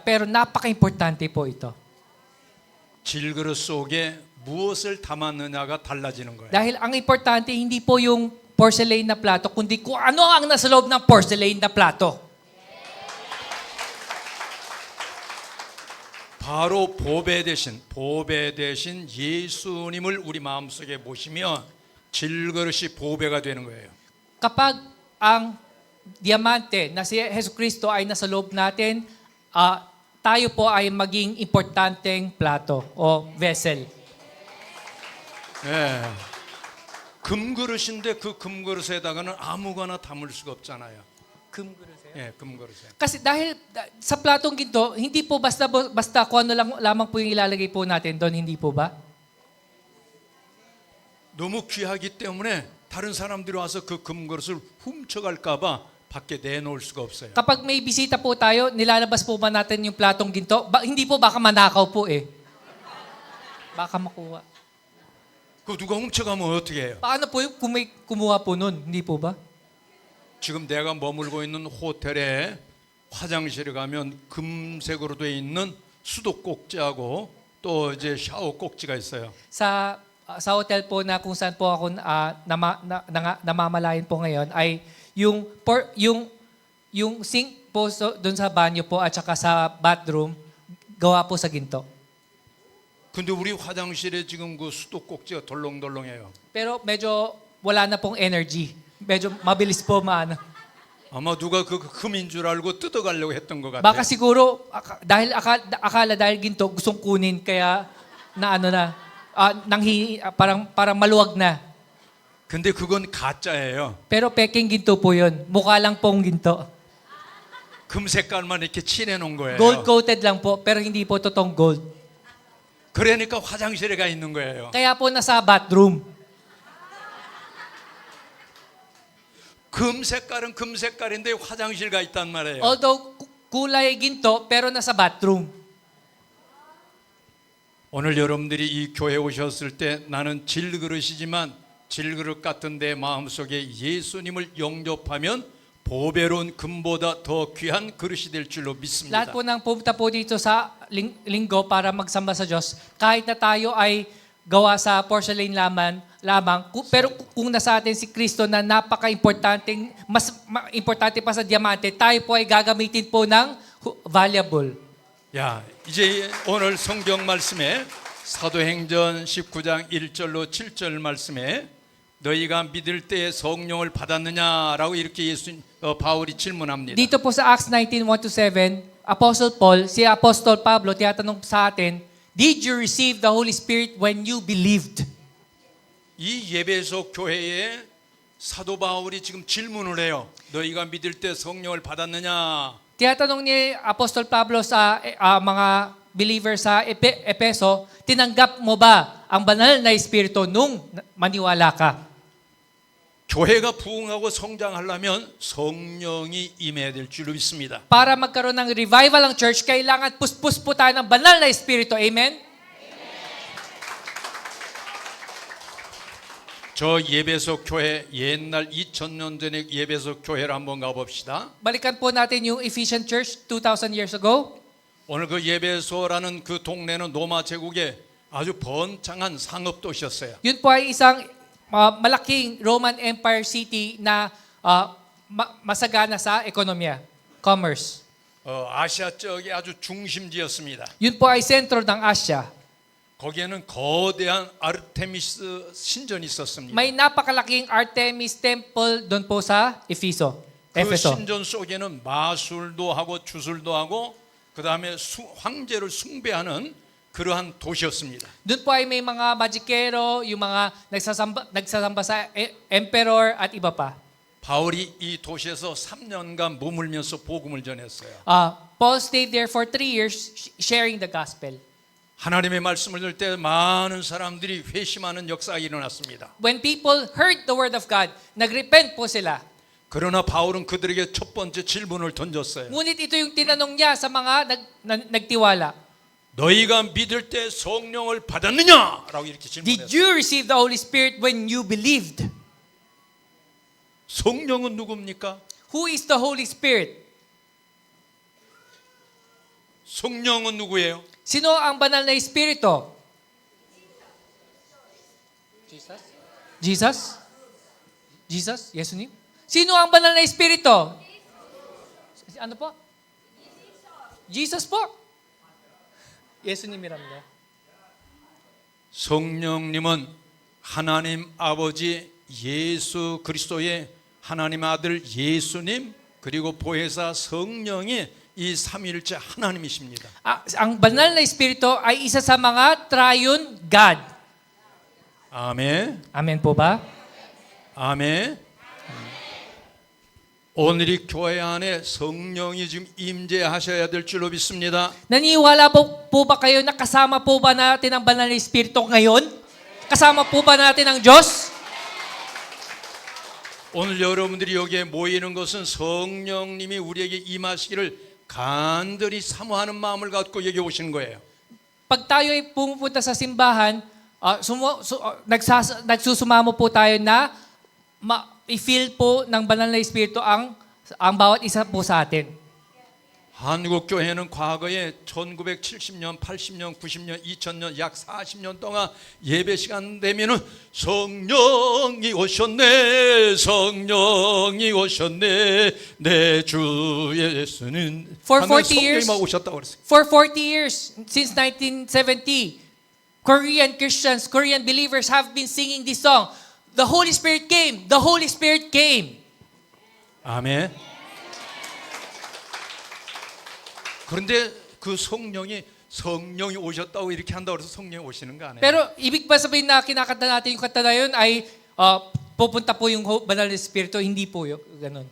pero napaka-importante po ito. 질그릇 속에 무엇을 담았느냐가 달라지는 거예요. Dahil ang importante hindi po yung porcelain na plato, kundi kung ano ang nasa loob ng porcelain na plato. 바로 보배 대신 예수님을 우리 마음속에 모시면 질그릇이 보배가 되는 거예요. Kapag ang diamante na si Jesucristo ay nasa loob natin, tayo po ay maging importanteng plato o vessel. 네. 금그릇인데 그 금그릇에다가는 아무거나 담을 수가 없잖아요. 금그릇이요? 예, 금그릇에. Kasi dahil sa platong ginto, hindi po basta kung ano lamang po yung ilalagay po natin doon, hindi po ba? 너무 귀하기 때문에 다른 사람들이 와서 그 금그릇을 훔쳐갈까봐 밖에 내놓을 수가 없어요. Kapag may bisita po tayo, nilalabas po ba natin yung platong ginto? Hindi po, baka manakaw po eh. Baka makuha. 그 누가 훔쳐가면 어떻게 해요? Paano po yung kung may kumuha po nun? Hindi po ba? 지금 내가 머물고 있는 호텔에 화장실에 가면 금색으로 돼 있는 수도꼭지하고 또 이제 샤워 꼭지가 있어요. Sa hotel po na kung saan po ako namamalayan po ngayon ay yung sink po doon sa banyo po at saka sa bathroom gawa po sa ginto. 근데 우리 화장실에 지금 그 수도꼭지가 덜렁덜렁해요. Pero medyo wala na pong energy. Medyo mabilis po maano. 아마 누가 그 금인 줄 알고 뜯어가려고 했던 것 같아요. Baka siguro dahil akala dahil ginto gustong kunin kaya na ano na parang maluwag na. 근데 그건 가짜예요. Pero peking ginto po 'yon. Mukha lang pong ginto. 금 색깔만 이렇게 칠해 놓은 거예요. Gold coated lang po pero hindi po totoong gold. 그러니까 화장실에 가 있는 거예요. Kaya po nasa bathroom. 금 색깔은 금 색깔인데 화장실 가 있단 말이에요. Although kulay ginto pero nasa bathroom. 오늘 여러분들이 이 교회 오셨을 때 나는 질그릇이지만 질그릇 같은 내 마음속에 예수님을 영접하면 보배로운 금보다 더 귀한 그릇이 될 줄로 믿습니다. Lahat po nang pumunta po dito sa linggo para magsamba sa Diyos, kahit na tayo ay gawa sa porcelain lamang, pero kung nasa atin si Kristo na napaka-importanting, mas importante pa sa diamante, tayo po ay gagamitin po ng valuable. 야, 이제 오늘 성경 말씀에 사도행전 19장 1절로 7절 말씀에 너희가 믿을 때에 성령을 받았느냐라고 이렇게 바울이 질문합니다. Dito po sa Acts 19:1-7, Apostle Paul, si Apostol Pablo, tiyatanong sa atin, did you receive the Holy Spirit when you believed? 이 예배소 교회에 사도 바울이 지금 질문을 해요. 너희가 믿을 때 성령을 받았느냐? Tiyatanong ni Apostol Pablo sa mga believer sa Epeso, tinanggap mo ba ang banal na Espiritu nung maniwala ka? 교회가 부흥하고 성장하려면 성령이 임해야 될 줄로 믿습니다. Para magkaroon ng revival ang church, kailangan puspos po tayo ng banal na Espiritu. Amen? 저 예배소 교회 옛날 2000년 전의 예배소 교회를 한번 가봅시다. Balikan po natin yung Ephesian Church 2,000 years ago. 오늘 그 예배소라는 그 동네는 로마 제국의 아주 번창한 상업 도시였어요. Yun po ay isang malaking Roman Empire city na masagana sa ekonomiya, commerce. 아시아 쪽의 아주 중심지였습니다. Yun po ay sentro ng Asia. 거기에는 거대한 아르테미스 신전이 있었습니다. May napakalaking Artemis Temple doon po sa Efeso. 그 신전 속에는 마술도 하고 주술도 하고 그 다음에 황제를 숭배하는 그러한 도시였습니다. Doon po ay may mga magikero, yung mga nagsasamba sa emperor at iba pa. 바울이 이 도시에서 3년간 머물면서 복음을 전했어요. Paul stayed there for 3 years sharing the gospel. 하나님의 말씀을 들을 때 많은 사람들이 회심하는 역사가 일어났습니다. When people heard the word of God, nagrepent po sila. 그러나 바울은 그들에게 첫 번째 질문을 던졌어요. Ngunit ito yung tinanong niya sa mga nagtiwala. 너희가 믿을 때 성령을 받았느냐? 라고 이렇게 Did 질문했어요. you receive the Holy Spirit when you believed? 성령은 누굽니까? Who is the Holy Spirit? 성령은 누구예요? Sino ang banal na espiritu? Jesus? Jesus? Jesus? 예수님? Sino ang banal na espiritu? Ano po? Jesus po. 예수님이랍니다. 성령님은 하나님 아버지 예수 그리스도의 하나님 아들 예수님 그리고 보혜사 성령이 이 삼위일체 하나님이십니다. Ang banal na espiritu ay isa sa mga triune God. 아멘. Amen po ba? 아멘. 오늘 이 교회 안에 성령이 지금 임재하셔야 될 줄로 믿습니다. Naniwala po ba kayo na kasama po ba natin ang banal na espiritu ngayon? Kasama po ba natin ang Diyos? 오늘 여러분들이 여기에 모이는 것은 성령님이 우리에게 임하시기를 간절히 사모하는 마음을 갖고 여기 오시는 거예요. Pag tayo ay pumupunta sa simbahan, nagsusumamo po tayo na i-feel po ng banal na espiritu ang bawat isa po sa atin. 한국 교회는 과거에 1970년, 80년, 90년, 2000년 약 40년 동안 예배 시간 되면은 성령이 오셨네, 성령이 오셨네, 내 주 예수는 For 하면 40 years. 성령이 오셨다고 그랬어요. For 40 years, since 1970, Korean Christians, Korean believers have been singing this song. The Holy Spirit came. The Holy Spirit came. 아멘. 그런데 그 성령이 오셨다고 이렇게 한다고 해서 성령이 오시는 거 아니에요? Pero ibig ba sabihin na kinakanta natin yung kanta na yun ay pupunta po yung banal na espiritu? Hindi po yun. Ganun.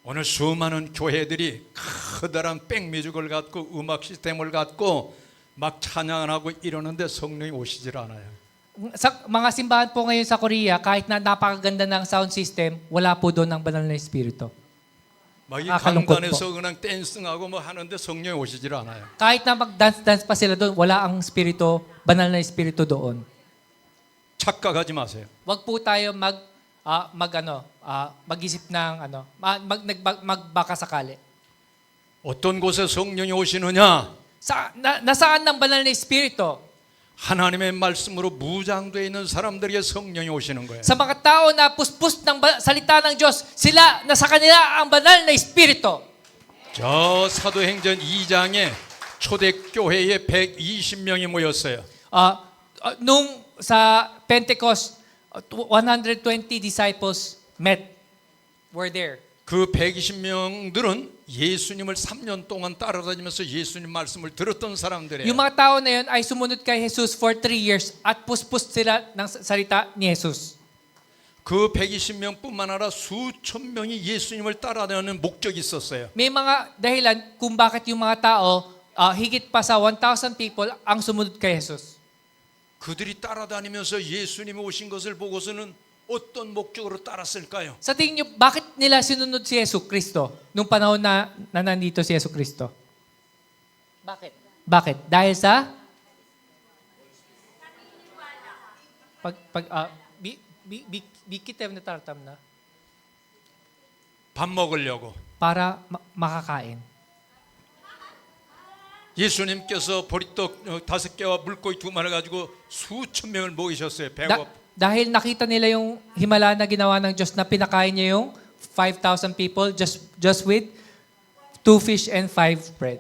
오늘 수많은 교회들이 커다란 백뮤직을 갖고 음악 시스템을 갖고 막 찬양을 하고 이러는데 성령이 오시질 않아요. Sa mga simbahan po ngayon sa Korea, kahit na napakaganda ng sound system, wala po doon ang banal na espiritu. 막 이 kalungkot 강단에서 그냥 댄싱하고 뭐 하는데 성령이 오시질 않아요. Kahit na mag-dance pa sila doon, wala ang espiritu, banal na espiritu doon. 착각하지 마세요. Wag po tayo mag-isip ng magbaka sakali. 어떤 곳에 성령이 오시느냐? Nasaan ang banal na espiritu? 하나님의 말씀으로 무장되어 있는 사람들에게 성령이 오시는 거예요. Sa mga tao na puspos ng salita ng Diyos, sila, nasa kanila ang banal na espiritu. 저 사도행전 2장에 초대교회에 120명이 모였어요. Nung sa Pentecost, 120 disciples were there. 그 120명들은 예수님을 3년 동안 따라다니면서 예수님 말씀을 들었던 사람들이에요. Yung mga tao na yun ay sumunod kay Jesus for 3 years at puspos sila ng salita ni Jesus. 그 120명뿐만 아니라 수천 명이 예수님을 따라다니는 목적이 있었어요. May mga dahilan kung bakit yung mga tao, higit pa sa 1,000 people ang sumunod kay Jesus. 그들이 따라다니면서 예수님이 오신 것을 보고서는 어떤 목적으로 따랐을까요? Sa tingin nyo, bakit nila sinunod si Yesu Cristo nung panahon na nandito si Yesu Cristo? Bakit? Dahil sa? Bikitev na tartam na. 밥 먹으려고. Para makakain. 예수님께서 보리떡 5개와 물고기 2마리 가지고 수천 명을 먹이셨어요. 배고파. Dahil nakita nila yung himala na ginawa ng Diyos na pinakain niya yung 5,000 people just with 2 fish and 5 bread.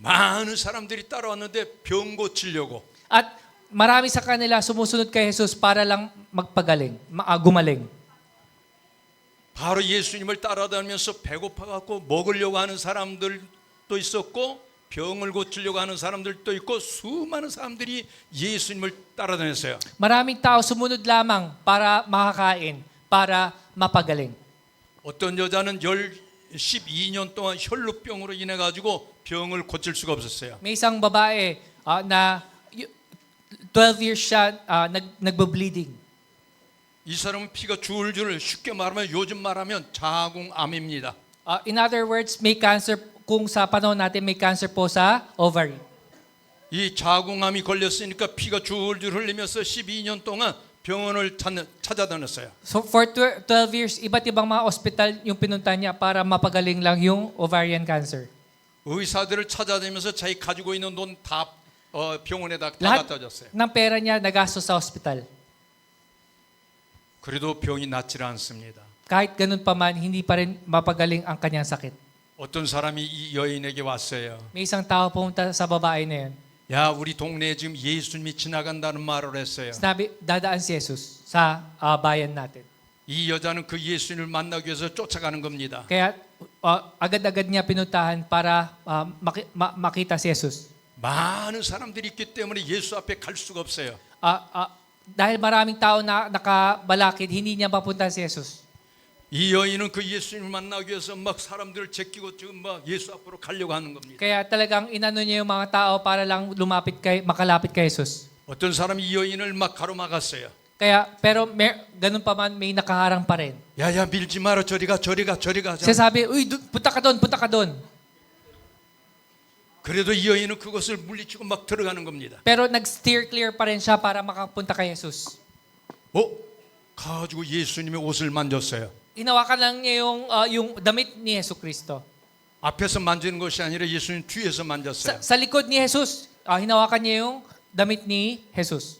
많은 사람들이 따라왔는데 병 고치려고. At marami sa kanila sumusunod kay Jesus para lang magpagaling, gumaling. 바로 예수님을 따라다니면서 배고파 갖고 먹으려고 하는 사람들도 있었고 병을 고치려고 하는 사람들도 있고 수많은 사람들이 예수님을 따라다녔어요. Maraming tao sumunod lamang para makakain, para mapagaling. 어떤 여자는 12년 동안 혈루병으로 인해 가지고 병을 고칠 수가 없었어요. May isang babae na 12 years siya nagbo-bleeding. 이 사람은 피가 줄줄 쉽게 말하면 요즘 말하면 자궁암입니다. In other words, may cancer. Kung sa panahon natin may cancer po sa ovary. 이 자궁암이 걸렸으니까 피가 줄줄 흘리면서 12년 동안 병원을 찾아다녔어요. So for 12 years, iba't ibang mga ospital yung pinunta niya para mapagaling lang yung ovarian cancer. 의사들을 찾아다니면서 자기 가지고 있는 돈 다 병원에다 다 Lahat 갖다 줬어요. ng pera niya nagastos sa ospital. 그래도 병이 낫질 않습니다. Kahit ganun pa man, hindi pa rin mapagaling ang kanyang sakit. 어떤 사람이 이 여인에게 왔어요. May isang tao pumunta sa babae na yun. 야, 우리 동네에 지금 예수님이 지나간다는 말을 했어요. Sinabi, dadaan si Jesus sa bayan natin. 이 여자는 그 예수님을 만나기 위해서 쫓아가는 겁니다. Kaya agad-agad niya pinuntahan para makita si Jesus. 많은 사람들이 있기 때문에 예수 앞에 갈 수가 없어요. Dahil maraming tao na nakabalakid, hindi niya mapunta si Jesus. 이 여인은 그 예수님을 만나기 위해서 막 사람들을 제끼고 지금 막 예수 앞으로 가려고 하는 겁니다. Kaya talagang inano niya yung mga tao para lang makalapit kay Jesus. 어떤 사람이 이 여인을 막 가로막았어요. Pero ganun pa man, may nakaharang pa rin. 야야 밀지 마라 저리 가. Siya sabi, uy, punta ka doon. 그래도 이 여인은 그것을 물리치고 막 들어가는 겁니다. Pero nag-steer clear pa rin siya para makapunta kay Jesus. 가지고 예수님의 옷을 만졌어요. Hinawakan lang niya yung damit ni Jesu Cristo. 앞에서 만지는 것이 아니라 예수님 뒤에서 만졌어요. Sa likod ni Jesus, hinawakan niya yung damit ni Jesus.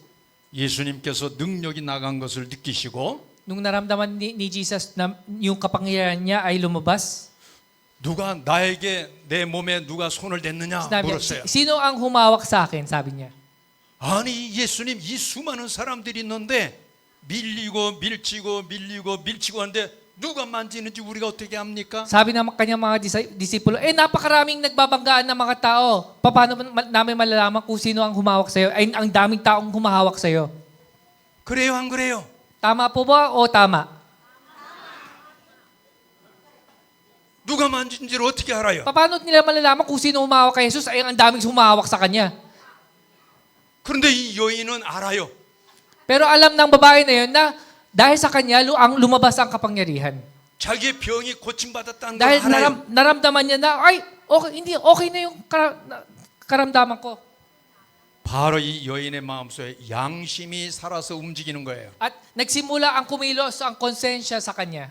예수님께서 능력이 나간 것을 느끼시고 Nung naramdaman ni Jesus na yung kapangyarihan niya ay lumabas, 누가 나에게 내 몸에 누가 손을 댔느냐 sinabi, 물었어요. sino ang humawak sa akin? Sabi niya. 아니 예수님 이 수많은 사람들이 있는데 밀리고 하는데 누가 만지는지 우리가 어떻게 합니까? Sabi ng kanyang mga disipulo, napakaraming nagbabanggaan ng mga tao. Paano namin malalaman kung sino ang humawak sa'yo? Ay, ang daming taong humahawak sa'yo. 그래요 안 그래요? Tama po ba o tama? 누가 만진지를 어떻게 알아요? Paano nila malalaman kung sino humawak kay Jesus? Ay, ang daming humawak sa kanya. 그런데 이 여인은 알아요. Pero alam ng babae na yun na dahil sa kanya, ang lumabas ang kapangyarihan. 자기의 병이 고침받았다는 걸 Dahil 알아요. naramdaman niya na, okay na yung karamdaman ko. 바로 이 여인의 마음속에 양심이 살아서 움직이는 거예요. At nagsimula ang kumilos ang konsensya sa kanya.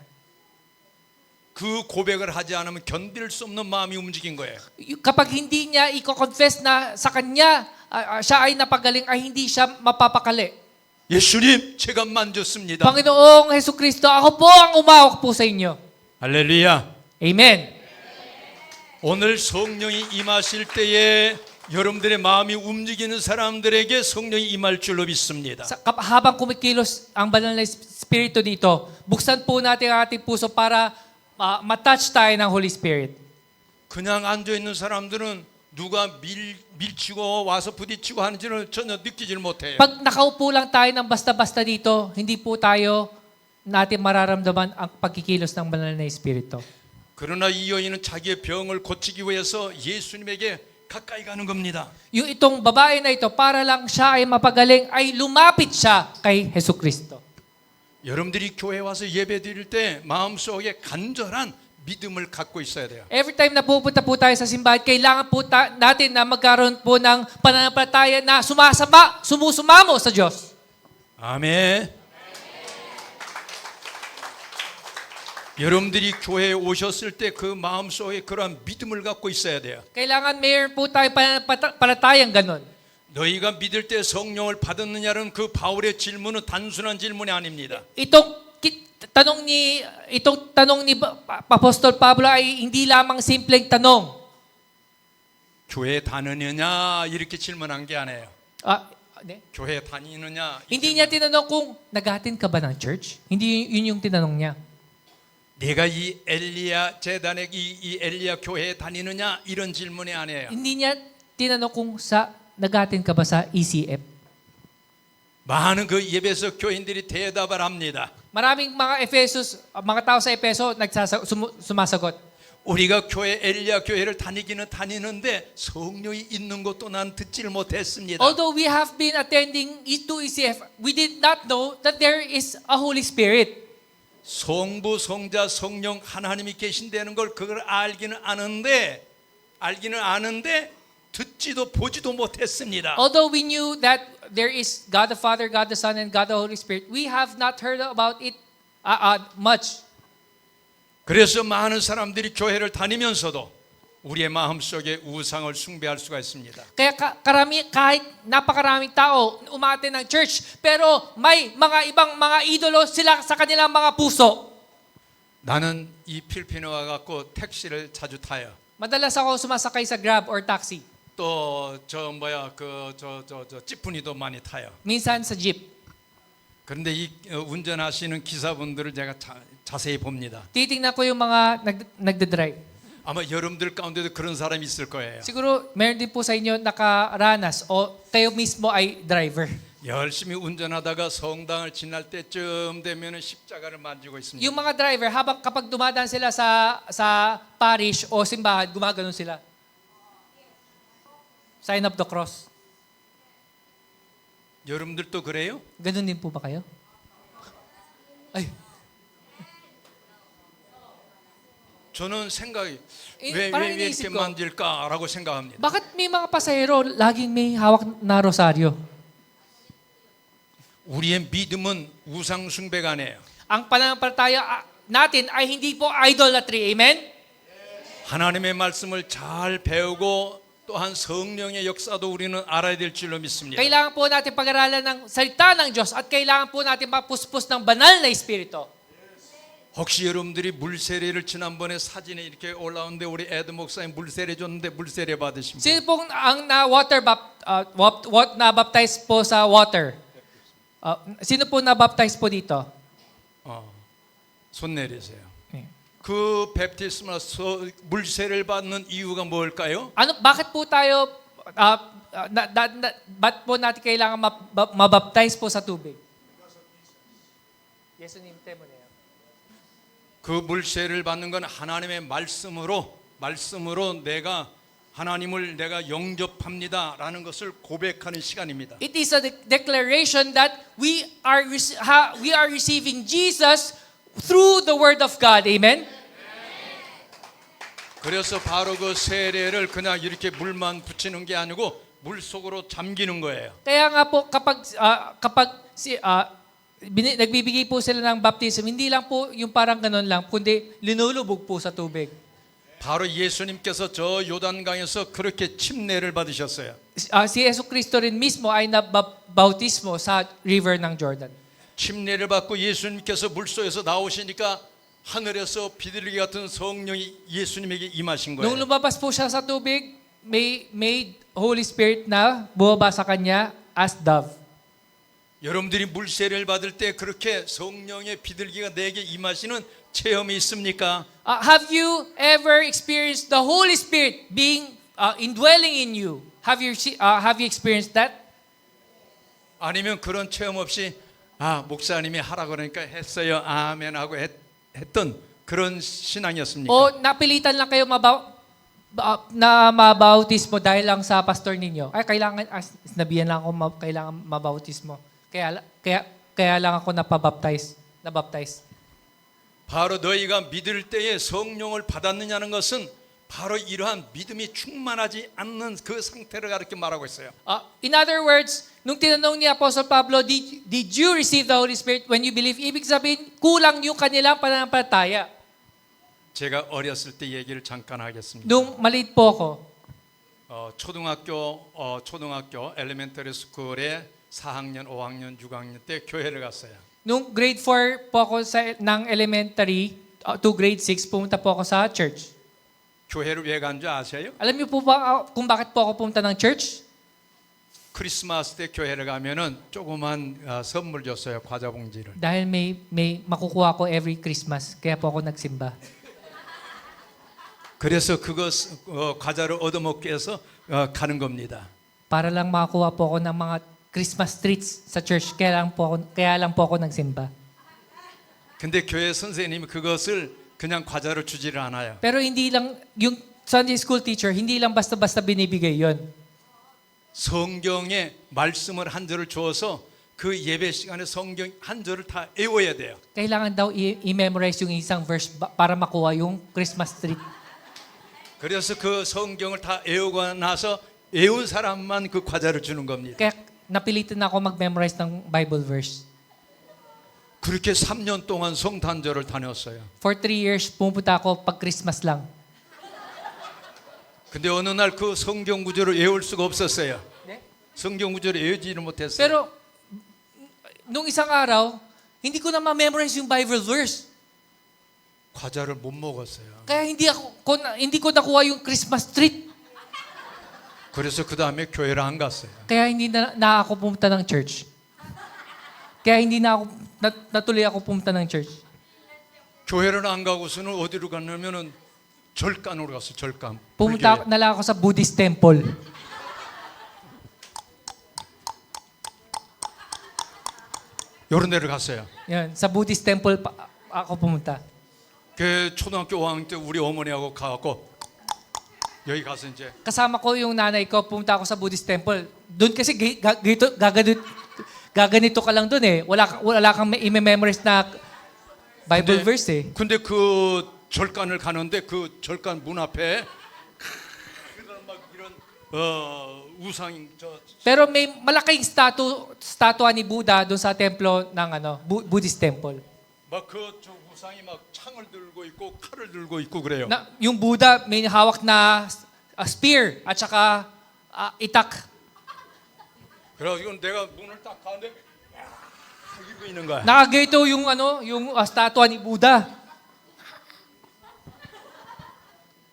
그 고백을 하지 않으면 견딜 수 없는 마음이 움직인 거예요. Kapag hindi niya i-confess na sa kanya, siya ay napagaling, ay hindi siya mapapakali. 예수님, 제가 만졌습니다. Panginoong Hesus Kristo, ako po ang umawak po sa inyo. 할렐루야. Amen. 오늘 성령이 임하실 때에 여러분들의 마음이 움직이는 사람들에게 성령이 임할 줄로 믿습니다. Habang kumikilos ang banal na Espiritu dito, buksan po natin ang ating puso para matouch tayo ng Holy Spirit. 그냥 앉아 있는 사람들은 누가 밀치고 와서 부딪히고 하는지를 전혀 느끼질 못해요. Pag nakaupo lang tayo ng basta-basta dito, hindi po natin mararamdaman ang pagkikilos ng banal na Espiritu. 그러나 이 여인은 자기의 병을 고치기 위해서 예수님에게 가까이 가는 겁니다. Yung itong babae na ito, para lang siya ay mapagaling, ay lumapit siya kay Hesus Kristo. 여러분들이 교회 와서 예배 드릴 때 마음속에 간절한 믿음을 갖고 있어야 돼요. Every time na pupunta po tayo sa simbahan, kailangan po natin na magkaroon po ng pananampalataya na sumusumamo sa Diyos. 아멘. 여러분들이 교회에 오셨을 때 그 마음속에 그러한 믿음을 갖고 있어야 돼요. Kailangan mayroon po tayo pananampalatayang ganun. 너희가 믿을 때 성령을 받았느냐는 그 바울의 질문은 단순한 질문이 아닙니다. Itong tanong ni Apostol Pablo ay hindi lamang simpleng tanong. 교회 다니느냐 이렇게 질문한 게 아니에요. 네? 교회 다니느냐. Hindi niya tinanong kung nag-attend ka ba ng church. Hindi yun yung tinanong niya. 내가 이 엘리야 재단에 이 엘리야 교회에 다니느냐 이런 질문이 아니에요. Hindi niya tinanong kung nag-attend ka ba sa ECF. 많은 그 예배석 교인들이 대답을 합니다. Maraming mga tao sa Efeso sumasagot. 우리가 교회 엘리야 교회를 다니기는 다니는데 성령이 있는 것도 난 듣지를 못했습니다. Although we have been attending to ECF, we did not know that there is a Holy Spirit. 성부, 성자, 성령 하나님이 계신다는 걸 그걸 알기는 아는데 듣지도 보지도 못했습니다. Although we knew that there is God the Father, God the Son, and God the Holy Spirit, we have not heard about it much. 그래서 많은 사람들이 교회를 다니면서도 우리의 마음속에 우상을 숭배할 수가 있습니다. Kaya kahit napakaraming tao umaattend ng church, pero may mga ibang mga idolo sila sa kanilang mga puso. 나는 이 필리핀에 와갖고 택시를 자주 타요. Madalas ako sumasakay sa Grab or taxi. 또 찌푸니도 많이 타요. Minsan sa jeep. 그런데 이 운전하시는 기사분들을 제가 자세히 봅니다. Titingnan ko yung mga nagde-drive. 아마 여러분들 가운데도 그런 사람이 있을 거예요. Siguro meron din po sa inyo nakaranas o kayo mismo ay driver. 열심히 운전하다가 성당을 지날 때쯤 되면 십자가를 만지고 있습니다. Yung mga driver, kapag dumadaan sila sa parish o simbahan, gumaganon sila. Sign of the cross. 여러분들도 그래요? Ganun din po ba kayo? Ay, 저는 생각이 parang 왜 이렇게 iniisip ko, 만질까라고 생각합니다. bakit may mga pasahero laging may hawak na rosaryo? 우리의 믿음은 우상 숭배가 아니에요. Ang pananampalataya natin ay hindi po idolatry. Amen? 하나님의 말씀을 잘 배우고 또한 성령의 역사도 우리는 알아야 될 줄로 믿습니다. Kailangan po natin pag-aralan ng salita ng Diyos at kailangan po natin mapuspos ng banal na espiritu. 혹시 여러분들이 물세례를 지난번에 사진에 이렇게 올라오는데 우리 에드 목사님 물세례 줬는데 물세례 받으신 분? Sino pong ang na-baptize po sa water? Sino po na-baptize po dito? 손 내리세요. 네. 그 베프티스마 물세례를 받는 이유가 뭘까요? Bakit po tayo ba't po natin kailangan mabaptize po sa tubig? 예수님 때문에요. 그 물세례를 받는 건 하나님의 말씀으로 내가 하나님을 내가 영접합니다라는 것을 고백하는 시간입니다. It is a declaration that we are receiving Jesus through the word of God. Amen. 그래서 바로 그 세례를 그냥 이렇게 물만 붙이는 게 아니고 물 속으로 잠기는 거예요. Kaya nga po kapag nagbibigay po sila ng baptism, hindi lang po yung parang ganun lang, kundi linulubog po sa tubig. 바로 예수님께서 저 요단강에서 그렇게 침례를 받으셨어요. Si Yesu Cristo rin mismo ay nabautismo sa river ng Jordan. 침례를 받고 예수님께서 물속에서 나오시니까 하늘에서 비둘기 같은 성령이 예수님에게 임하신 Nung 거예요. lumabas po siya sa tubig, may Holy Spirit na bumaba sa kanya as dove. 여러분들이 물세례를 받을 때 그렇게 성령의 비둘기가 내게 임하시는 체험이 있습니까? Have you ever experienced the Holy Spirit being indwelling in you? Have you experienced that? 아니면 그런 체험 없이 목사님이 하라 그러니까 했어요. 아멘 하고 했던 그런 신앙이었습니까? O napilitan lang kayo na mabautismo dahil lang sa pastor ninyo? Ay, kailangan, nabiyan lang ako kailangan mabautismo. Kaya lang ako nabaptize. 바로 너희가 믿을 때에 성령을 받았느냐는 것은 바로 이러한 믿음이 충만하지 않는 그 상태를 가르쳐 말하고 있어요. In other words, nung tinanong ni Apostle Pablo, did you receive the Holy Spirit when you believe? Ibig sabihin, kulang yung kanilang pananampalataya. 제가 어렸을 때 얘기를 잠깐 하겠습니다. Nung maliit po ako, 초등학교 엘리멘터리 스쿨에 4학년, 5학년, 6학년 때 교회를 갔어요. nung grade 4 po ako ng elementary to grade 6, pumunta po ako sa church. 교회를 왜 간 줄 아세요? Alam niyo po ba kung bakit po ako pumunta ng church? 크리스마스 때 교회를 가면은 조그만 선물 줬어요. 과자 봉지를. Dahil may makukuha ko every Christmas, kaya po ako nagsimba. 그래서 그거 과자를 얻어먹기 위해서 가는 겁니다. Para lang makakuha po ako ng mga Christmas treats sa church, kaya lang po ako nagsimba. 근데 교회 선생님이 그것을 그냥 과자로 주지를 않아요. Pero hindi lang, yung Sunday school teacher, hindi lang basta-basta binibigay yon. 성경의 말씀을 한 절을 주어서 그 예배 시간에 성경 한 절을 다 외워야 돼요. Kailangan daw i-memorize yung isang verse para makuha yung Christmas treat. 그래서 그 성경을 다 외우고 나서 외운 사람만 그 과자를 주는 겁니다. Kaya napilitan na ako mag-memorize ng Bible verse. 그렇게 3년 동안 성탄절을 다녔어요. For 3 years, pumunta ako pag Christmas lang. 근데 어느 날 그 성경 구절을 외울 수가 없었어요. Ne? 성경 구절을 외우지를 못했어요. Pero, nung isang araw, hindi ko na ma-memorize yung Bible verse. 과자를 못 먹었어요. Kaya hindi ko nakuha yung Christmas treat. 그래서 그 다음에 교회를 안 갔어요. Kaya hindi na ako pumunta ng church. Kaya hindi na ako, natuloy ako pumunta ng church. 교회를 안 가고서는 어디로 갔냐면은 절간으로 갔어요. 절간. Pumunta na lang ako sa Buddhist temple. 이런 데를 갔어요. Yan, sa Buddhist temple ako pumunta. 그 초등학교 5학년 때 우리 어머니하고 가갖고 여기 가서 이제 Kasama ko yung nanay ko, pumunta ako sa Buddhist temple. Doon kasi gaganito ka lang doon eh. Wala kang i-memorize na Bible verse eh. 근데 그 절간을 가는데 그 절간 문 앞에 막 이런 우상 Pero may malaking statua ni Buddha doon sa templo ng Buddhist temple. 막 그 우상이 막 창을 들고 있고 칼을 들고 있고 그래요. Yung Buddha may hawak na spear at saka itak. 그래가지고 내가 문을 딱 가는데 이러고 있는 거야. Nakagayto yung statua ni Buddha.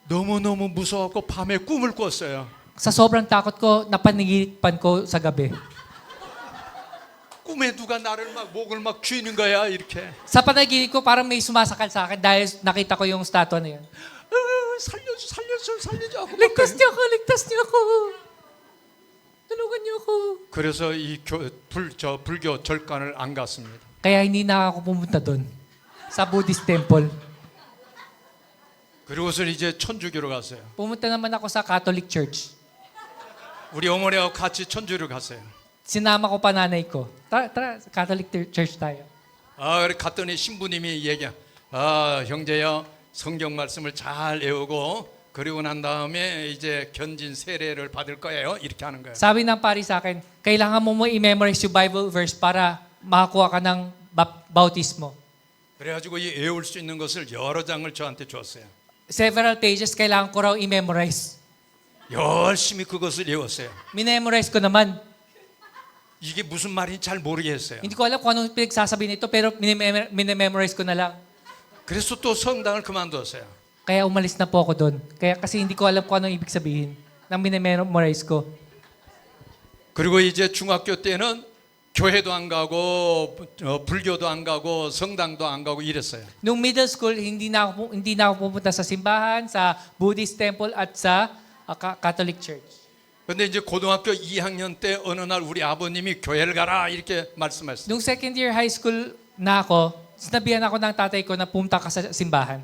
너무너무 무서워갖고 밤에 꿈을 꿨어요. Sa sobrang takot ko, napanigiripan ko sa gabi. 꿈에 누가 나를 막 목을 막 쥐는 거야 이렇게. Sa panaginip ko, parang may sumasakal sa akin dahil nakita ko yung statua na yun. 살려줘 하고 막 Ligtas niyo ako! Ligtas niyo ako! Tulungan niyo ako! 그래서 이 불교 절간을 안 갔습니다. Kaya hindi na ako pumunta doon. Sa Buddhist temple. 그리고서 이제 천주교로 갔어요. Pumunta naman ako sa Catholic Church. 우리 어머니하고 같이 천주교로 갔어요. Sinama ko pa nanay ko. Tara, Catholic Church tayo. 그래 갔더니 신부님이 형제야 성경 말씀을 잘 외우고 그리고 난 다음에 이제 견진 세례를 받을 거예요. 이렇게 하는 거예요. Sabi ng pari sa akin, kailangan mo i-memorize yung Bible verse para makakuha ka ng bautismo. 그래가지고 이 외울 수 있는 것을 여러 장을 저한테 줬어요. Several pages, kailangan ko raw i-memorize. 열심히 그것을 외웠어요. Minemorize ko naman. 이게 무슨 말인지 잘 모르겠어요. Hindi ko alam kung anong pinagsasabi nito, pero minememorize ko na lang. 그래서 또 성당을 그만뒀어요. Kaya umalis na po ako doon. Kasi hindi ko alam kung anong ibig sabihin ng minememorize ko. 그리고 이제 중학교 때는 교회도 안 가고 불교도 안 가고 성당도 안 가고 이랬어요. Nung middle school, hindi na ako pupunta sa simbahan, sa Buddhist temple at sa Catholic Church. 근데 이제 고등학교 2학년 때 어느 날 우리 아버님이 교회를 가라 이렇게 말씀하셨어요. Nung second year high school na ako, sinabihan ako ng tatay ko na pumunta ka sa simbahan.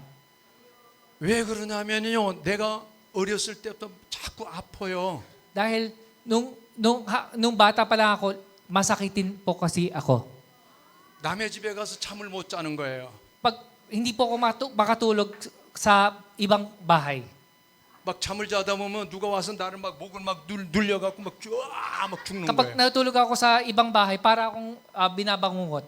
왜 그러냐면요, 내가 어렸을 때부터 자꾸 아파요. Dahil nung bata pa lang ako, masakitin po kasi ako. 남의 집에 가서 잠을 못 자는 거예요. Pag hindi po ako makatulog sa ibang bahay. 막 잠을 자다 보면 누가 와서 나를 막 목을 막 눌려갖고 막 죽는 Kapag 거예요. natutulog ako sa ibang bahay, para akong binabangungot.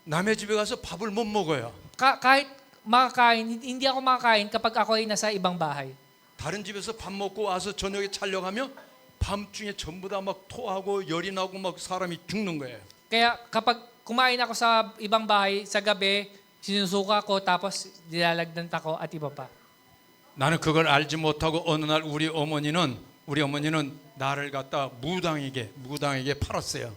남의 집에 가서 밥을 못 먹어요. Kahit makakain, hindi ako makakain kapag ako ay nasa ibang bahay. 다른 집에서 밥 먹고 와서 저녁에 자려고 하면 밤중에 전부 다 막 토하고 열이 나고 막 사람이 죽는 거예요. Kaya kapag kumain ako sa ibang bahay, sa gabi, sinusuka ko, tapos nilalagnan ako at iba pa. 나는 그걸 알지 못하고 어느 날 우리 어머니는 나를 갖다 무당에게 팔았어요.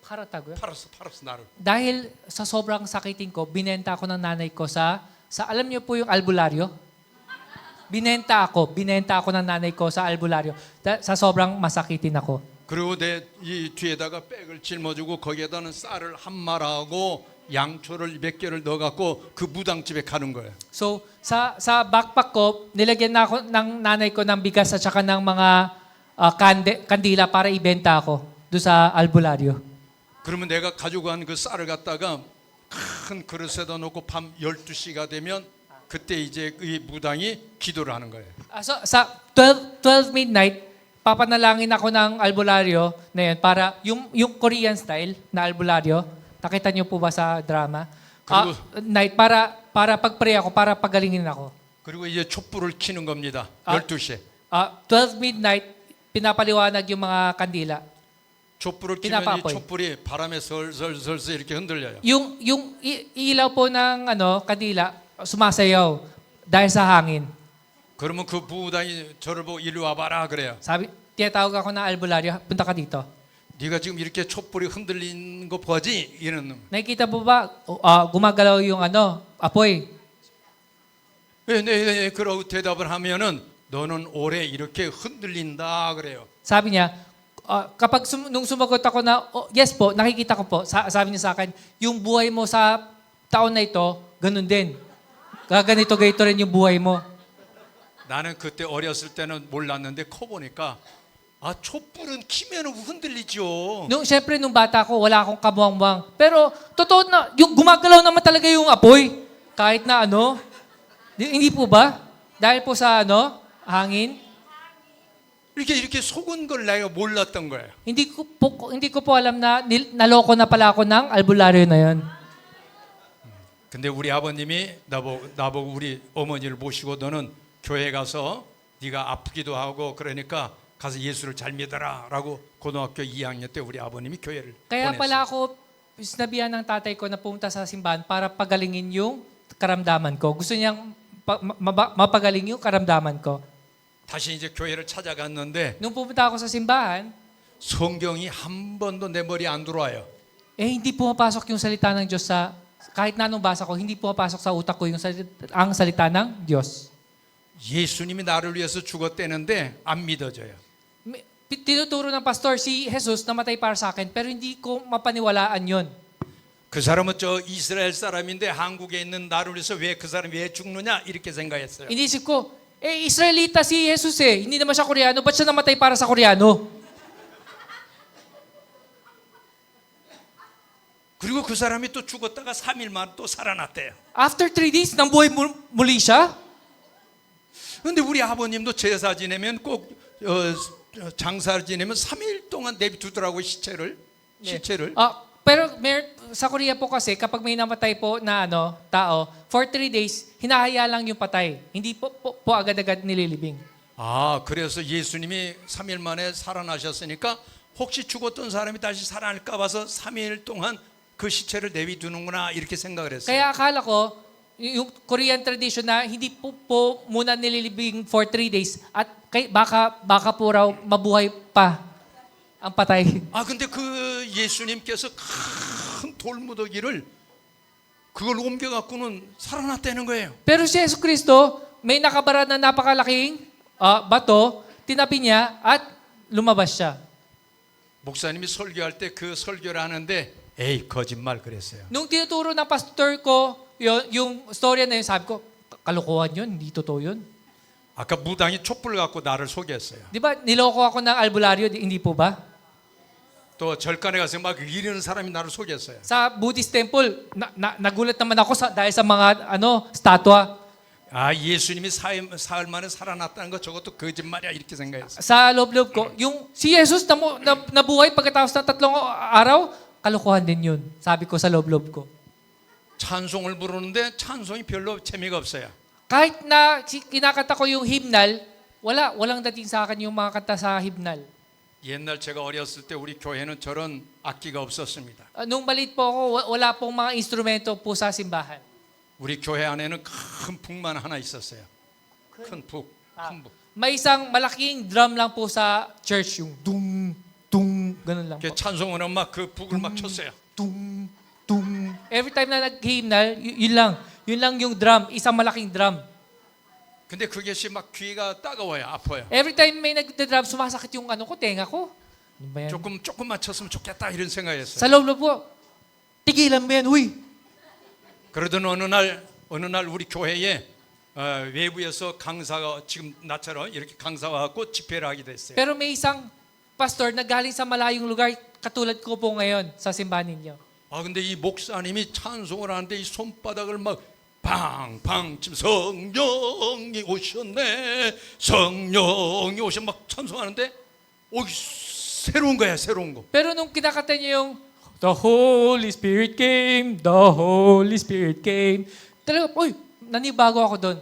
Paratagoy. 팔았어 나를. Dahil sa sobrang sakitin ko, binenta ako ng nanay ko sa alam niyo po yung albularyo? Binenta ako ng nanay ko sa albularyo sa sobrang masakitin ako. 그리고 내 이 뒤에다가 백을 짊어지고 거기에다는 쌀을 한 마라하고 양초를 몇 개를 넣어갖고 그 무당집에 가는 거예요. So, sa backpack ko, nilagyan na ako ng nanay ko ng bigas at saka ng mga kandila para ibenta ako doon sa albularyo. 그러면 내가 가지고 간 그 쌀을 갖다가 큰 그릇에다 놓고 밤 12시가 되면 그때 이제 이 무당이 기도를 하는 거예요. So, sa 12 midnight, papanalangin ako ng albularyo na yun para yung Korean style na albularyo. Nakita niyo po ba sa drama? 그리고- Night para pag-pray ako, para pagalingin ako. 그리고 이제 촛불을 켜는 겁니다. 아. 12시에. 12 midnight, pinapaliwanag yung mga kandila. 촛불을 켜면 이 Pinapapoy. 촛불이 바람에 설설설설 이렇게 흔들려요. Yung ilaw po ng kandila, sumasayaw dahil sa hangin. 그러면 그 부부당이 저를 보고 이리 와봐라 그래요. Sabi, tinatawag ako ng albularyo, punta ka dito. 네가 지금 이렇게 촛불이 흔들리는 거 보지? 이런 놈. Nakikita mo ba, gumagalaw yung apoy? 네, 그러고 대답을 하면은 너는 오래 이렇게 흔들린다 그래요. Sabi niya, kapag nung sumagot ako na, yes po, nakikita ko po, sabi niya sa akin, yung buhay mo sa taon na ito, ganun din. Gaganito rin yung buhay mo. 나는 그때 어렸을 때는 몰랐는데 커 보니까 촛불은 키면 흔들리죠. Siyempre, nung bata ko, wala akong kamuang-muang. Pero, totoo na, yung gumagalaw naman talaga yung apoy. Kahit na hindi po ba? Dahil po sa hangin? 이렇게 속은 걸 내가 몰랐던 거예요. Hindi ko po alam na naloko na pala ako ng albularyo na yon. 근데 우리 아버님이 나보고 우리 어머니를 모시고 너는 교회 가서 네가 아프기도 하고 그러니까 가서 예수를 잘 믿어라라고 고등학교 2학년 때 우리 아버님이 교회를 Kaya pala 보냈어요. ako sinabihan ng tatay ko na pumunta sa simbahan para pagalingin yung karamdaman ko. Gusto niyang mapagaling yung karamdaman ko. 다시 이제 교회를 찾아갔는데 Nung pumunta ako sa simbahan, 성경이 한 번도 내 머리에 안 들어와요. hindi pumapasok yung salita ng Diyos kahit na anong basa ko, hindi pumapasok sa utak ko ang salita ng Diyos. 예수님이 나를 위해서 죽었다는데 안 믿어져요. Tinuturo ng pastor si Jesus namatay para sa akin, pero hindi ko mapaniwalaan yon. 그 사람은 저 이스라엘 사람인데 한국에 있는 나를 위해서 왜 그 사람이 왜 죽느냐 이렇게 생각했어요. Inisip ko, Israelita si Jesus hindi naman siya Koreano, ba't siya namatay para sa Koreano? 그리고 그 사람이 또 죽었다가 3일 만에 또 살아났대요. After 3 days, nambuhay muli siya? 근데 우리 아버님도 제사 지내면 꼭 장사를 지내면 3일 동안 내비두더라고 시체를. Pero sa Korea po kasi, kapag may namatay po na tao, for 3 days, hinahaya lang yung patay. Hindi po agad-agad nililibing. 그래서 예수님이 3일 만에 살아나셨으니까 혹시 죽었던 사람이 다시 살아날까 봐서 3일 동안 그 시체를 내비두는구나 이렇게 생각을 했어요. Kaya akala ko, yung Korean tradition na hindi po muna nililibing for 3 days at baka po raw mabuhay pa ang patay. 근데 그 예수님께서 큰 돌무더기를 그걸 옮겨갖고는 살아났다는 거예요. Pero si Yesu Cristo, may nakabara na napakalaking bato, tinapi niya at lumabas siya. 목사님이 설교할 때 그 설교를 하는데 에이 거짓말 그랬어요. Nung tinuturo ng pastor ko yung storya na yun, sabi ko, kalokohan yun, hindi totoo yun. 아까 무당이 촛불 갖고 나를 속였어요. Di ba, niloko ako ng albularyo, hindi po ba? 또 절간에 가서 막 이르는 사람이 나를 속였어요. Sa Buddhist temple, nagulat naman ako dahil sa mga statwa. 예수님이 사흘 만에 살아났다는 거 저것도 거짓말이야 이렇게 생각했어요. Sa loob-loob ko, yung si Jesus nabuhay pagkatapos ng 3 araw, kalokohan din yun. Sabi ko sa loob-loob ko. 찬송을 부르는데 찬송이 별로 재미가 없어요. Kahit na kinakanta ko yung hymnal, walang dating sa akin yung mga kanta sa hymnal. 옛날 제가 어렸을 때 우리 교회는 저런 악기가 없었습니다. Nung maliit po ako, wala pong mga instrumento po sa simbahan. 우리 교회 안에는 큰 북만 하나 있었어요. 큰 북. May isang malaking drum lang po sa church, yung dung, dung, ganun lang po. 찬송은 막 그 북을 막 쳤어요. Dung, dung. Every time na nag-hymnal, yun lang yung drum, isang malaking drum. 근데 그것이 막 귀가 따가워요, 아파요. Every time may nag-drum, sumasakit yung tenga ko. Ano ba yan? 조금 맞췄으면 좋겠다 이런 생각했어요. Sa loob po, tigilan mo yan, uy. 그러던 어느 날 우리 교회에 외부에서 강사가 지금 나처럼 이렇게 강사가 갖고 집회를 하게 됐어요. Pero may isang pastor na galing sa malayong lugar, katulad ko po ngayon sa simbahan ninyo. 근데 이 목사님이 찬송을 하는데 이 손바닥을 막 팡팡 지금 성령이 오셨네, 성령이 오셔 막 찬송하는데 새로운 거야, 새로운 거. Pero nung kinakanta niyo yung The Holy Spirit came, the Holy Spirit came. Talaga, nanibago ako doon.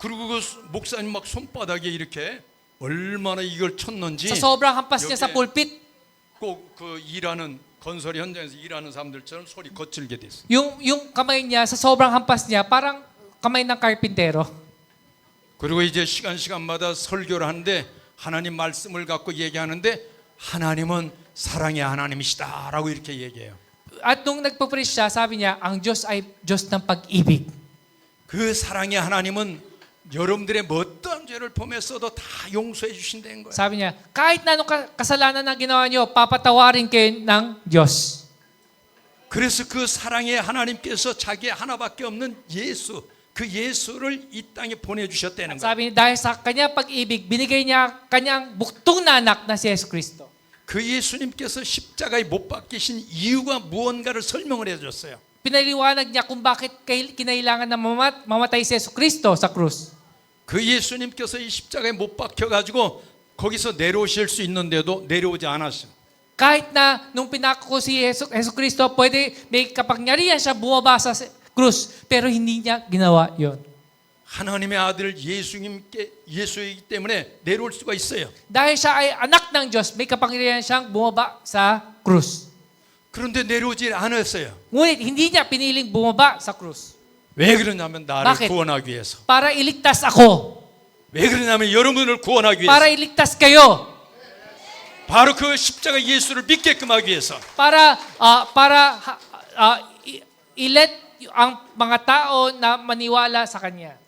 그리고 그 목사님 막 손바닥에 이렇게 얼마나 이걸 쳤는지 Sa sobrang hampas niya sa 여기에 pulpit, 꼭 그 일하는 건설 현장에서 일하는 사람들처럼 소리 거칠게 됐어. yung kamay niya, sa sobrang hampas niya, parang kamay ng karpintero. 그리고 이제 시간마다 설교를 하는데 하나님 말씀을 갖고 얘기하는데 하나님은 사랑의 하나님이시다라고 이렇게 얘기해요. At nung nagpo-preach siya, sabi niya, ang Diyos ay Diyos ng pag-ibig. 그 사랑의 하나님은 여러분들의 어떤 죄를 범했어도 다 용서해 주신다는 거예요. Sabi niya, kahit na anong kasalanan na ginawa niyo, papatawarin kayo ng Diyos. 그래서 그 사랑의 하나님께서 자기 하나밖에 없는 예수, 그 예수를 이 땅에 보내주셨다는 거예요. Sabi niya, dahil sa kanya pag-ibig, binigay niya kanyang buktong na anak na si Yesu Cristo. 그 예수님께서 십자가에 못 박히신 이유가 무언가를 설명을 해줬어요. Pinaliwanag niya kung bakit kinailangan na mamatay si Yesu Cristo sa krus. 그 예수님께서 이 십자가에 못 박혀가지고 거기서 내려오실 수 있는데도 내려오지 않았어요. Kahit na nung pinako ko si Yesu Cristo, pwede may kapangyarihan siya bumaba sa krus, pero hindi niya ginawa yon. 하나님의 아들 예수이기 때문에 내려올 수가 있어요. Dahil siya ay anak ng Diyos, may kapangyarihan siyang bumaba sa krus. 그런데 내려오지 않았어요. Ngunit hindi niya piniling bumaba sa krus. 왜 그러냐면 나를 Bakit? 구원하기 위해서. Para iligtas ako. 왜 그러냐면 여러분을 구원하기 위해서. Para iligtas kayo. 바로 그 십자가 예수를 믿게끔 하기 위해서. Para i-let ang mga tao na maniwala sa Kanya.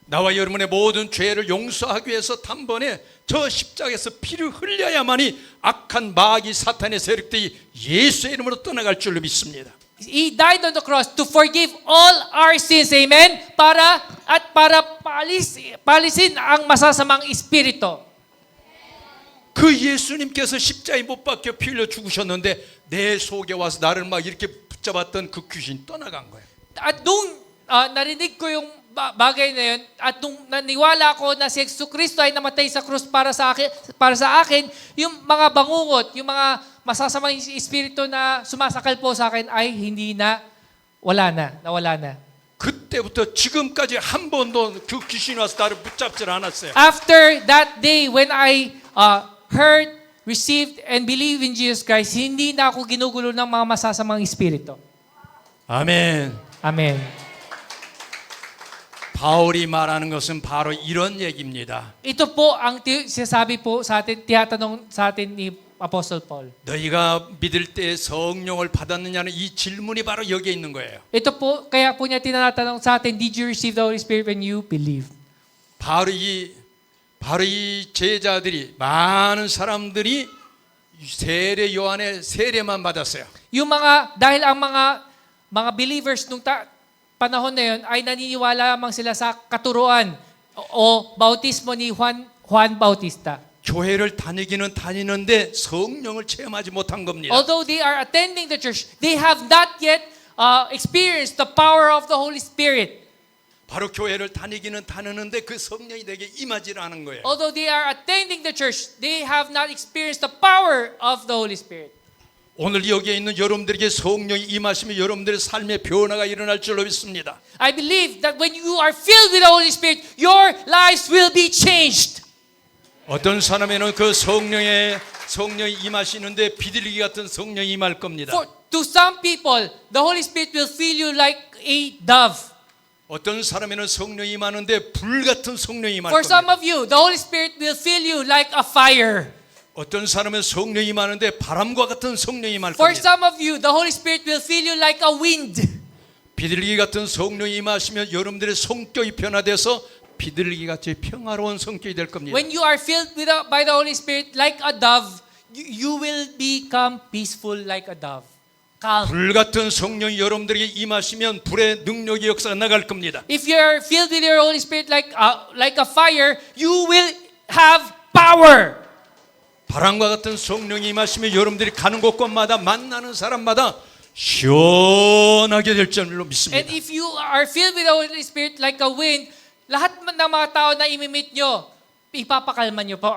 나와 여러분의 모든 죄를 용서하기 위해서 단번에 저 십자가에서 피를 흘려야만이 악한 마귀 사탄의 세력들이 예수의 이름으로 떠나갈 줄로 믿습니다. He died on the cross to forgive all our sins. Amen? Para palisin ang masasamang espiritu. 그 예수님께서 십자가에 못 박혀 피 흘려 죽으셨는데 내 속에 와서 나를 막 이렇게 붙잡았던 그 귀신 떠나간 거예요. At nung narinig ko yung bagay na yun, at nung naniwala ko na si Yesu Cristo ay namatay sa krus para sa akin, yung mga bangungot, yung mga masasamang espiritu na sumasakal po sa akin ay hindi na, nawala na. 그때부터 지금까지 한 번도 그 귀신이 와서 나를 붙잡질 않았어요. After that day, when I heard, received, and believed in Jesus Christ, hindi na ako ginugulo ng mga masasamang espiritu. 아멘. Amen. 바울이 말하는 것은 바로 이런 얘기입니다. Ito po ang sinasabi po sa atin, tiyatanong sa atin ni Apostle Paul. 너희가 믿을 때 성령을 받았느냐는 이 질문이 바로 여기에 있는 거예요. Ito po, kaya po niya tinatanong sa atin, did you receive the Holy Spirit when you believed? 바로 이 제자들이 많은 사람들이 세례 요한의 세례만 받았어요. Yung dahil ang mga believers nung panahon na yun ay naniniwala lamang sila sa katuruan o bautismo ni Juan Bautista. 교회를 다니기는 다니는데 성령을 체험하지 못한 겁니다. Although they are attending the church, they have not yet experienced the power of the Holy Spirit. 바로 교회를 다니기는 다니는데 그 성령이 내게 임하지 않은 거예요. Although they are attending the church, they have not experienced the power of the Holy Spirit. 오늘 여기에 있는 여러분들에게 성령이 임하시면 여러분들의 삶의 변화가 일어날 줄로 믿습니다. I believe that when you are filled with the Holy Spirit, your lives will be changed. 어떤 사람에는 그 성령이 임하시는데 비둘기 같은 성령이 임할 겁니다. To some people, the Holy Spirit will fill you like a dove. 어떤 사람에는 성령이 임하는데 불 같은 성령이 임할 For some 겁니다. of you, the Holy Spirit will fill you like a fire. 어떤 사람은 성령이 임하는데 바람과 같은 성령이 임할 For 겁니다. some of you, the Holy Spirit will fill you like a wind. 비둘기 같은 성령이 임하시면 여러분들의 성격이 변화돼서 비둘기 같이 평화로운 성격이 될 겁니다. When you are filled by the Holy Spirit like a dove, you will become peaceful like a dove. Calm. 불 같은 성령이 여러분들에게 임하시면 불의 능력의 역사가 나갈 겁니다. If you are filled with your Holy Spirit like a fire, you will have power. 바람과 같은 성령이 임하시면 여러분들이 가는 곳곳마다 만나는 사람마다 시원하게 될 줄로 믿습니다. And if you are filled with the Holy Spirit like a wind, lahat ng mga tao na imimit nyo, ipapakalma nyo po.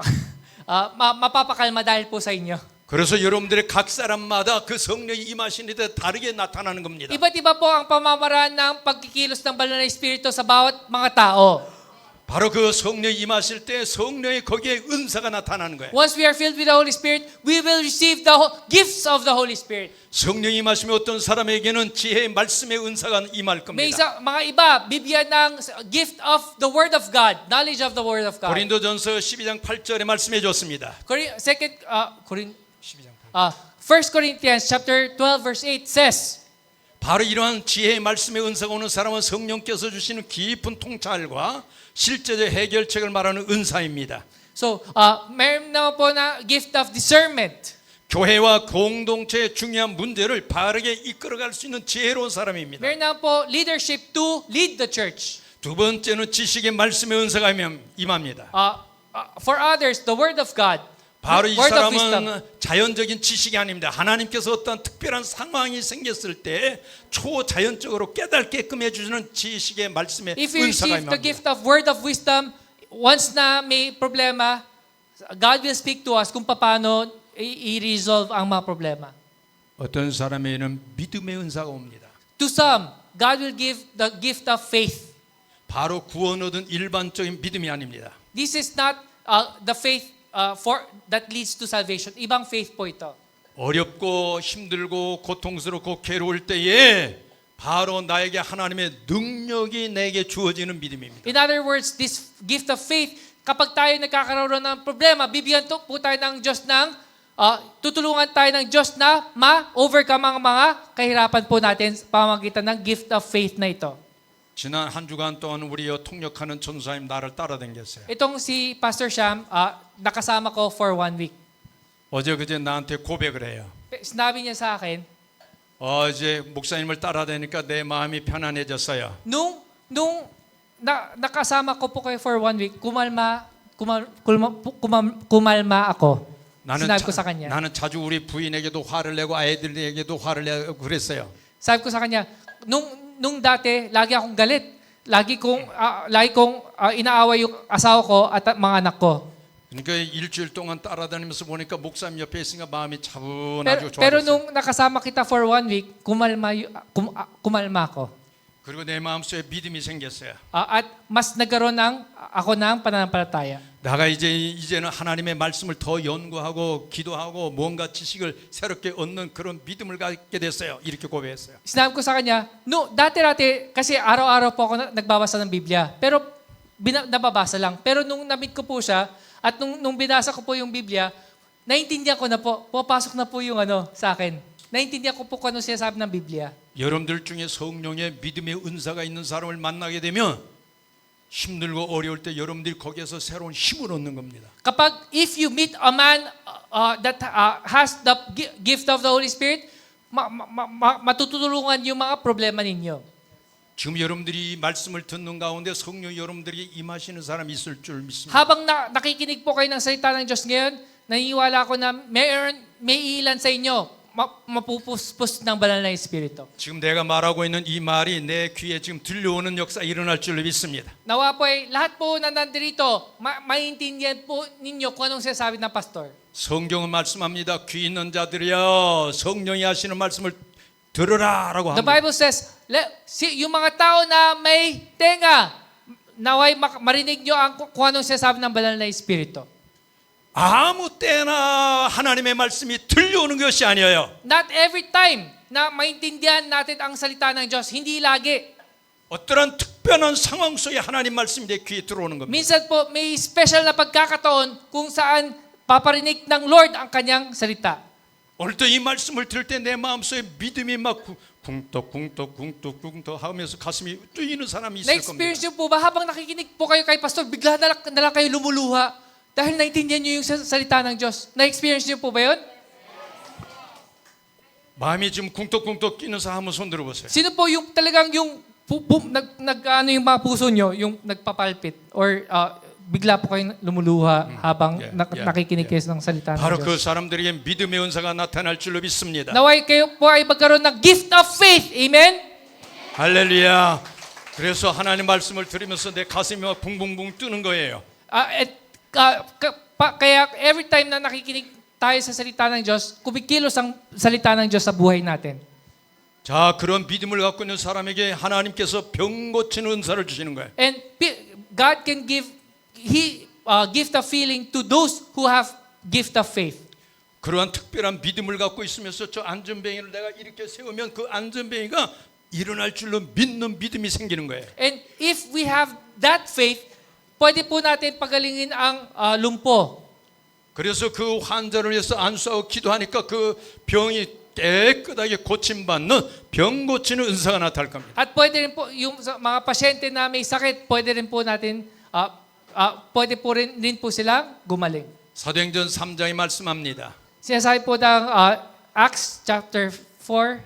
Mapapakalma dahil po sa inyo. 그래서 여러분들의 각 사람마다 그 성령이 임하시는데 다르게 나타나는 겁니다. Iba't iba po ang pamamaraan ng pagkikilos ng banal na Espiritu sa bawat mga tao. 바로 그 성령이 임하실 때 성령의 거기에 은사가 나타나는 거예요. Once we are filled with the Holy Spirit, we will receive the gifts of the Holy Spirit. 성령이 임하시면 어떤 사람에게는 지혜의 말씀의 은사가 임할 May 겁니다. mga iba, bibigyan ng gift of the Word of God, knowledge of the Word of God. 고린도전서 12장 8절에 말씀해 줬습니다. First Corinthians chapter 12 verse 8 says, 바로 이러한 지혜의 말씀의 은사가 오는 사람은 성령께서 주시는 깊은 통찰과 실제적 해결책을 말하는 은사입니다. so, meron naman po na gift of discernment. 교회와 공동체의 중요한 문제를 바르게 이끌어갈 수 있는 지혜로운 사람입니다. Meron naman po leadership to lead the church. 두 번째는 지식의 말씀의 은사가 임합니다. For others, the Word of God. 바로 이 Word of wisdom. 사람은 자연적인 지식이 아닙니다. 하나님께서 어떤 특별한 상황이 생겼을 때 초자연적으로 깨닫게끔 해주시는 지식의 말씀의 If you 은사가 receive the 임합니다. gift of word of wisdom, once na may problema, God will speak to us kung paano i-resolve ang mga problema. 어떤 사람에게는 믿음의 은사가 옵니다. To some, God will give the gift of faith. 바로 구원 얻은 일반적인 믿음이 아닙니다. This is not the faith that leads to salvation. Ibang faith po ito. 어렵고 힘들고 고통스럽고 괴로울 때에 바로 나에게 하나님의 능력이 내게 주어지는 믿음입니다. In other words, this gift of faith, kapag tayo nagkakaroon ng problema, bibigyan po tayo ng Diyos ng, tutulungan tayo ng Diyos na ma-overcome ang mga kahirapan po natin sa pamamagitan ng gift of faith na ito. 지난 한 주간 동안 우리와 통역하는 전사님 나를 따라다녔어요. Itong si Pastor Sham, nakasama ko for 1 week. 어제 그제 나한테 고백을 해요. Sinabi niya sa akin, 이제 목사님을 따라다니까 내 마음이 편안해졌어요. nung nakasama ko po kayo for 1 week, kumalma ako. Sinabi ko sa kanya. 나는 자주 우리 부인에게도 화를 내고 아이들에게도 화를 내고 그랬어요. Sabi ko sa kanya, nung dati, lagi akong galit. Lagi kong inaaway yung asawa ko at mga anak ko. 그러니까 일주일 동안 따라다니면서 보니까 목사님 옆에 있으니까 마음이 차분하고 Pero 좋아졌어요. nung nakasama kita for 1 week, kumalma ako. 그리고 내 마음속에 믿음이 생겼어요. At mas nagkaroon ako ng pananampalataya. 내가 이제는 하나님의 말씀을 더 연구하고 기도하고 뭔가 지식을 새롭게 얻는 그런 믿음을 갖게 됐어요. 이렇게 고백했어요. Sinabi ko sa kanya, dati, kasi araw-araw po ako nagbabasa ng Biblia. Pero nababasa lang. Pero nung na-meet ko po siya, at nung binasa ko po yung Biblia, naintindihan ko na po, pupasok na po yung sa akin. Naintindihan ko po kung ano sinasabi ng Biblia. 여러분들 중에 성령의 믿음의 은사가 있는 사람을 만나게 되면 힘들고 어려울 때 여러분들이 거기에서 새로운 힘을 얻는 겁니다. If you meet a man that has the gift of the Holy Spirit, matutulungan yung mga problema ninyo. 지금 여러분들이 이 말씀을 듣는 가운데 성령이 여러분들에게 임하시는 사람이 있을 줄 믿습니다. Habang nakikinig po kayo ng salita ng Diyos ngayon, naniniwala ako na may ilan sa inyo mapupuspos ng banal na Espiritu. 지금 내가 말하고 있는 이 말이 내 귀에 지금 들려오는 역사 일어날 줄 믿습니다. Nawa po ay lahat po na nandito, maintindihan po ninyo kung anong sinasabi ng pastor. 성경은 말씀합니다. 귀 있는 자들이여 성령이 하시는 말씀을 들으라라고 The 합니다. Bible says, yung mga tao na may tenga, naway marinig nyo kung anong sinasabi ng banal na Espiritu. 아무 때나 하나님의 말씀이 들려오는 것이 아니에요. Not every time na maintindihan natin ang salita ng Diyos, hindi lagi. 어떠한 특별한 상황 속에 하나님 말씀이 내 귀에 들어오는 겁니다. Minsan po, may special na pagkakataon kung saan paparinig ng Lord ang kanyang salita. 오늘도 이 말씀을 들을 때 내 마음속에 믿음이 막 쿵떡쿵떡 하면서 가슴이 뛰는 사람이 있을 겁니다. Na-experience nyo po ba habang nakikinig po kayo kay pastor, bigla na lang kayo lumuluha dahil naintindihan nyo yung salita ng Diyos? Na-experience nyo po ba yun? 마음이 지금 쿵떡쿵떡 뛰는 사람 한번 손 들어보세요. Sino po yung talagang yung yung mga puso nyo, yung nagpapalpit or bigla po kayong lumuluha habang nakikinig kayo ng salita ng 바로 그 Diyos? 사람들에게 믿음의 은사가 나타날 줄로 믿습니다. Naway kayo po ay magkaroon ng gift of faith. Amen? 할렐루야. 그래서 하나님 말씀을 들으면서 내 가슴이 막 붕붕붕 뜨는 거예요. Kaya every time na nakikinig tayo sa salita ng Diyos, kumikilos ang salita ng Diyos sa buhay natin. 자, 그런 믿음을 갖고 있는 사람에게 하나님께서 병 고치는 은사를 주시는 거예요. And God can give gift of healing to those who have gift of faith. 그러한 특별한 믿음을 갖고 있으면서 저 안전뱅이를 내가 이렇게 세우면 그 안전뱅이가 일어날 줄로 믿는 믿음이 생기는 거예요. And if we have that faith, pwede po natin pagalingin ang lumpo. 그래서 그 환자를 위해서 안수하고 기도하니까 그 병이 깨끗하게 고침받는 병 고치는 은사가 나타날 겁니다. At pwede rin po, yung sa mga pasyente na may sakit, pwede rin po natin, pwede po rin po silang gumaling. 사도행전 3장이 말씀합니다. Sinasabi po ng Acts chapter 4,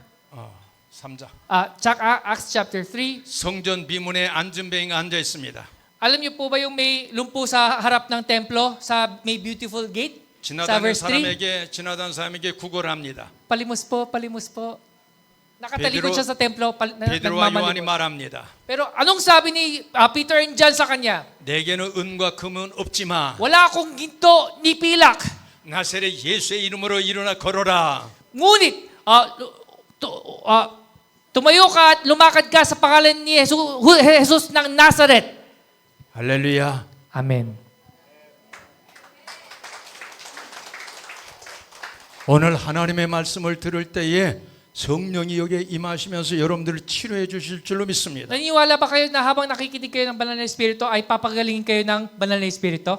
3장. Acts chapter 3. 성전 비문에 안전뱅이가 앉아 있습니다. Alam niyo po ba yung may lumpo sa harap ng templo, sa may beautiful gate? Sa 지나다니는 verse 3? 지나다니는 사람에게 구걸을 합니다. Palimos po, palimos po. Nakatalikod siya sa templo, 베드로와 요한이 nagmamalimos. 말합니다. Pero anong sabi ni Peter and John sa kanya? 내게는 은과 금은 없지만 Wala akong ginto ni pilak. 나세렛 예수의 이름으로 일어나 걸어라. Ngunit, tumayo ka at lumakad ka sa pangalan ni Jesus ng Nazareth. 할렐루야. Amen. 오늘 하나님의 말씀을 들을 때에 성령이 여기에 임하시면서 여러분들을 치료해 주실 줄로 믿습니다. Naniniwala ba kayo na habang nakikinig kayo ng banal na Espiritu ay papagalingin kayo ng banal na Espiritu?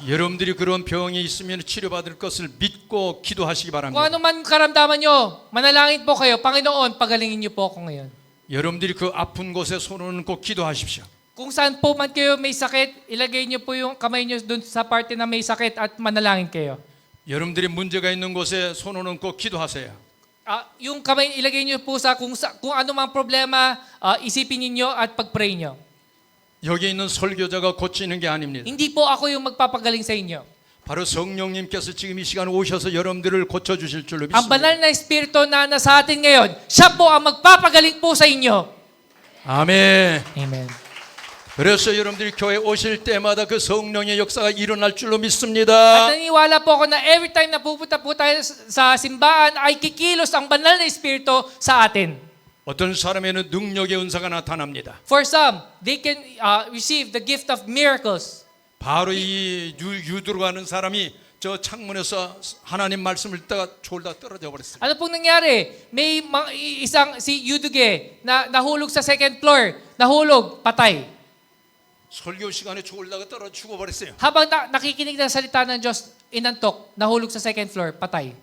여러분들이 그런 병이 있으면 치료받을 것을 믿고 기도하시기 Kung 바랍니다. ano man karamdaman nyo, manalangin po kayo, Panginoon, pagalingin niyo po ako ngayon. 여러분들이 그 아픈 곳에 손을 얹고 기도하십시오. Kung saan po man kayo may sakit, ilagay niyo po yung kamay niyo dun sa parte na may sakit at manalangin kayo. 여러분들이 문제가 있는 곳에 손을 얹고 기도하세요. Yung kamay ilagay niyo po sa kung ano mang problema, isipin niyo at pag-pray niyo. 여기 있는 설교자가 고치는 게 아닙니다. Hindi po ako yung magpapagaling sa inyo. 바로 성령님께서 지금 이 시간 오셔서 여러분들을 고쳐 주실 줄로 Ang 믿습니다. banal na Espiritu na nasa atin ngayon, siya po ang magpapagaling po sa inyo. 아멘. Amen. 그래서 여러분들이 교회 오실 때마다 그 성령의 역사가 일어날 줄로 At 믿습니다. naniniwala po ako na every time na pupunta po tayo sa simbahan ay kikilos ang banal na Espiritu sa atin. 어떤 사람에는 능력의 은사가 나타납니다. For some, they can receive the gift of miracles. 바로 이 유두로 가는 사람이 저 창문에서 하나님 말씀을 듣다가 졸다 떨어져 버렸어요. Ano pong nangyari? May isang si Yuduge na nahulog sa second floor, nahulog, patay. 설교 시간에 졸다가 떨어져 죽어버렸어요. Habang nakikinig ng salita ng Diyos, inantok, nahulog sa second floor, patay.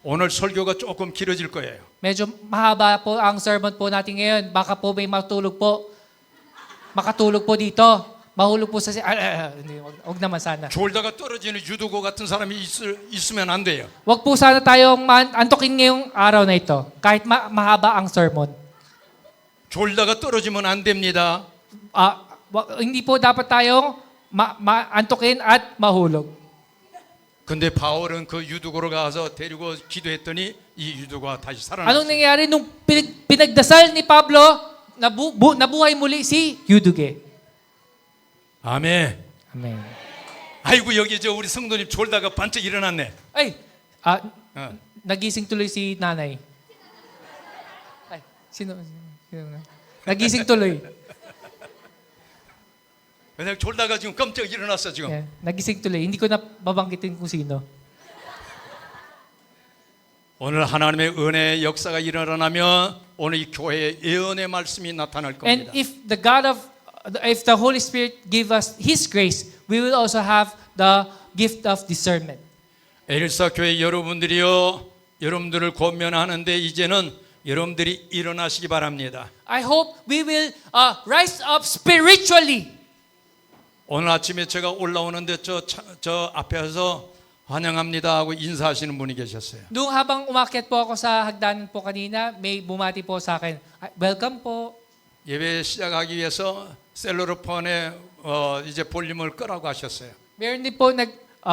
오늘 설교가 조금 길어질 거예요. Medyo mahaba po ang sermon po natin ngayon. Baka po may makatulog po dito. Mahulog po sa... hindi, wag naman sana. 졸다가 떨어지는 유두고 같은 사람이 있으면 안 돼요. Wag po sana tayong antokin ngayong araw na ito. Kahit mahaba ang sermon. 졸다가 떨어지면 안 됩니다. Hindi po dapat tayong antokin at mahulog. 근데 바울은 그 유두고로 가서 데리고 기도했더니 이 유두고가 다시 Anong 살아났어요. nangyari nung pinagdasal ni Pablo, nabuhay muli si Yuduge? 아멘. Amen. 아이고 여기 저 우리 성도님 졸다가 반짝 일어났네. Ay, nagising tuloy si nanay. Ay, sino? Nagising tuloy. 그냥 졸다가 지금 깜짝 일어났어 지금. Yeah, nagising tuloy. Hindi ko na babanggitin kung sino. 오늘 하나님의 은혜의 역사가 일어나면 오늘 이 교회에 예언의 말씀이 나타날 And 겁니다. if the Holy Spirit give us His grace, we will also have the gift of discernment. 엘사 교회 여러분들이요, 여러분들을 권면하는데 이제는 여러분들이 일어나시기 바랍니다. I hope we will rise up spiritually. 오늘 아침에 제가 올라오는데 저 앞에서 환영합니다 하고 인사하시는 분이 계셨어요. Nung habang umakyat po ako sa hagdanan po kanina, may bumati po sa akin. Welcome po. 예배 시작하기 위해서 셀러로폰에 이제 볼륨을 끄라고 하셨어요. Meron din po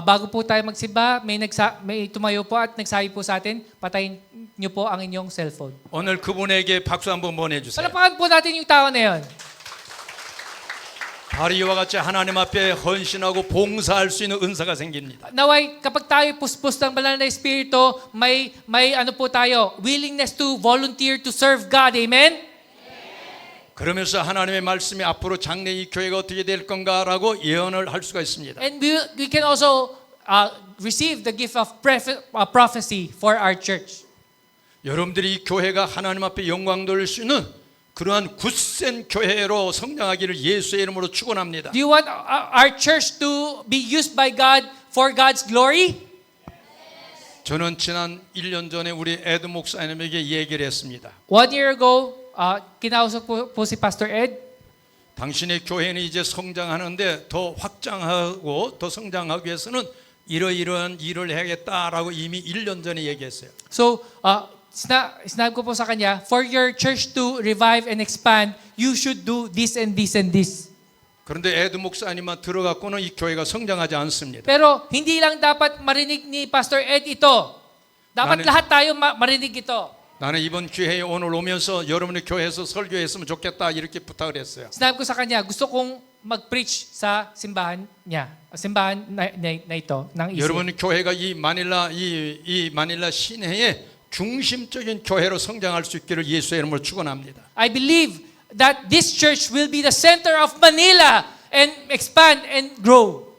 bago po tayo magsimba, may tumayo po at nagsabi po sa atin, patayin niyo po ang inyong cellphone. 오늘 그분에게 박수 한번 보내주세요. Palapakan po natin yung tao na yon. 바로 이와 같이 하나님 앞에 헌신하고 봉사할 수 있는 은사가 생깁니다. Naway, kapag tayo puspos ng banal na Espiritu, may ano po tayo, willingness to volunteer to serve God. Amen? 그러면서 하나님의 말씀이 앞으로 장래 이 교회가 어떻게 될 건가라고 예언을 할 수가 있습니다. And we can also receive the gift of prophecy for our church. 여러분들이 이 교회가 하나님 앞에 영광 돌릴 수 있는 그러한 굳센 교회로 성장하기를 예수의 이름으로 축원합니다. Do you want our church to be used by God for God's glory? 저는 지난 1년 전에 우리 에드 목사님에게 얘기를 했습니다. 1 year ago, kinausap po si Pastor Ed. 당신의 교회는 이제 성장하는데 더 확장하고 더 성장하기 위해서는 이러이러한 일을 해야겠다라고 이미 1년 전에 얘기했어요. So, sinabi ko po sa kanya, for your church to revive and expand, you should do this and this and this. 그런데 에드 목사님만 들어갔고는 이 교회가 성장하지 않습니다. Pero hindi lang dapat marinig ni Pastor Ed ito. Dapat Nanin- lahat tayo marinig ito. 나는 이번 기회에 오늘 오면서 여러분의 교회에서 설교했으면 좋겠다 이렇게 부탁을 했어요. Sinabi ko sa kanya, gusto kong mag-preach sa simbahan niya. Simbahan na ito, ng EC. 여러분 교회가 이 마닐라 시내에 중심적인 교회로 성장할 수 있기를 예수의 이름으로 축원합니다. I believe that this church will be the center of Manila and expand and grow.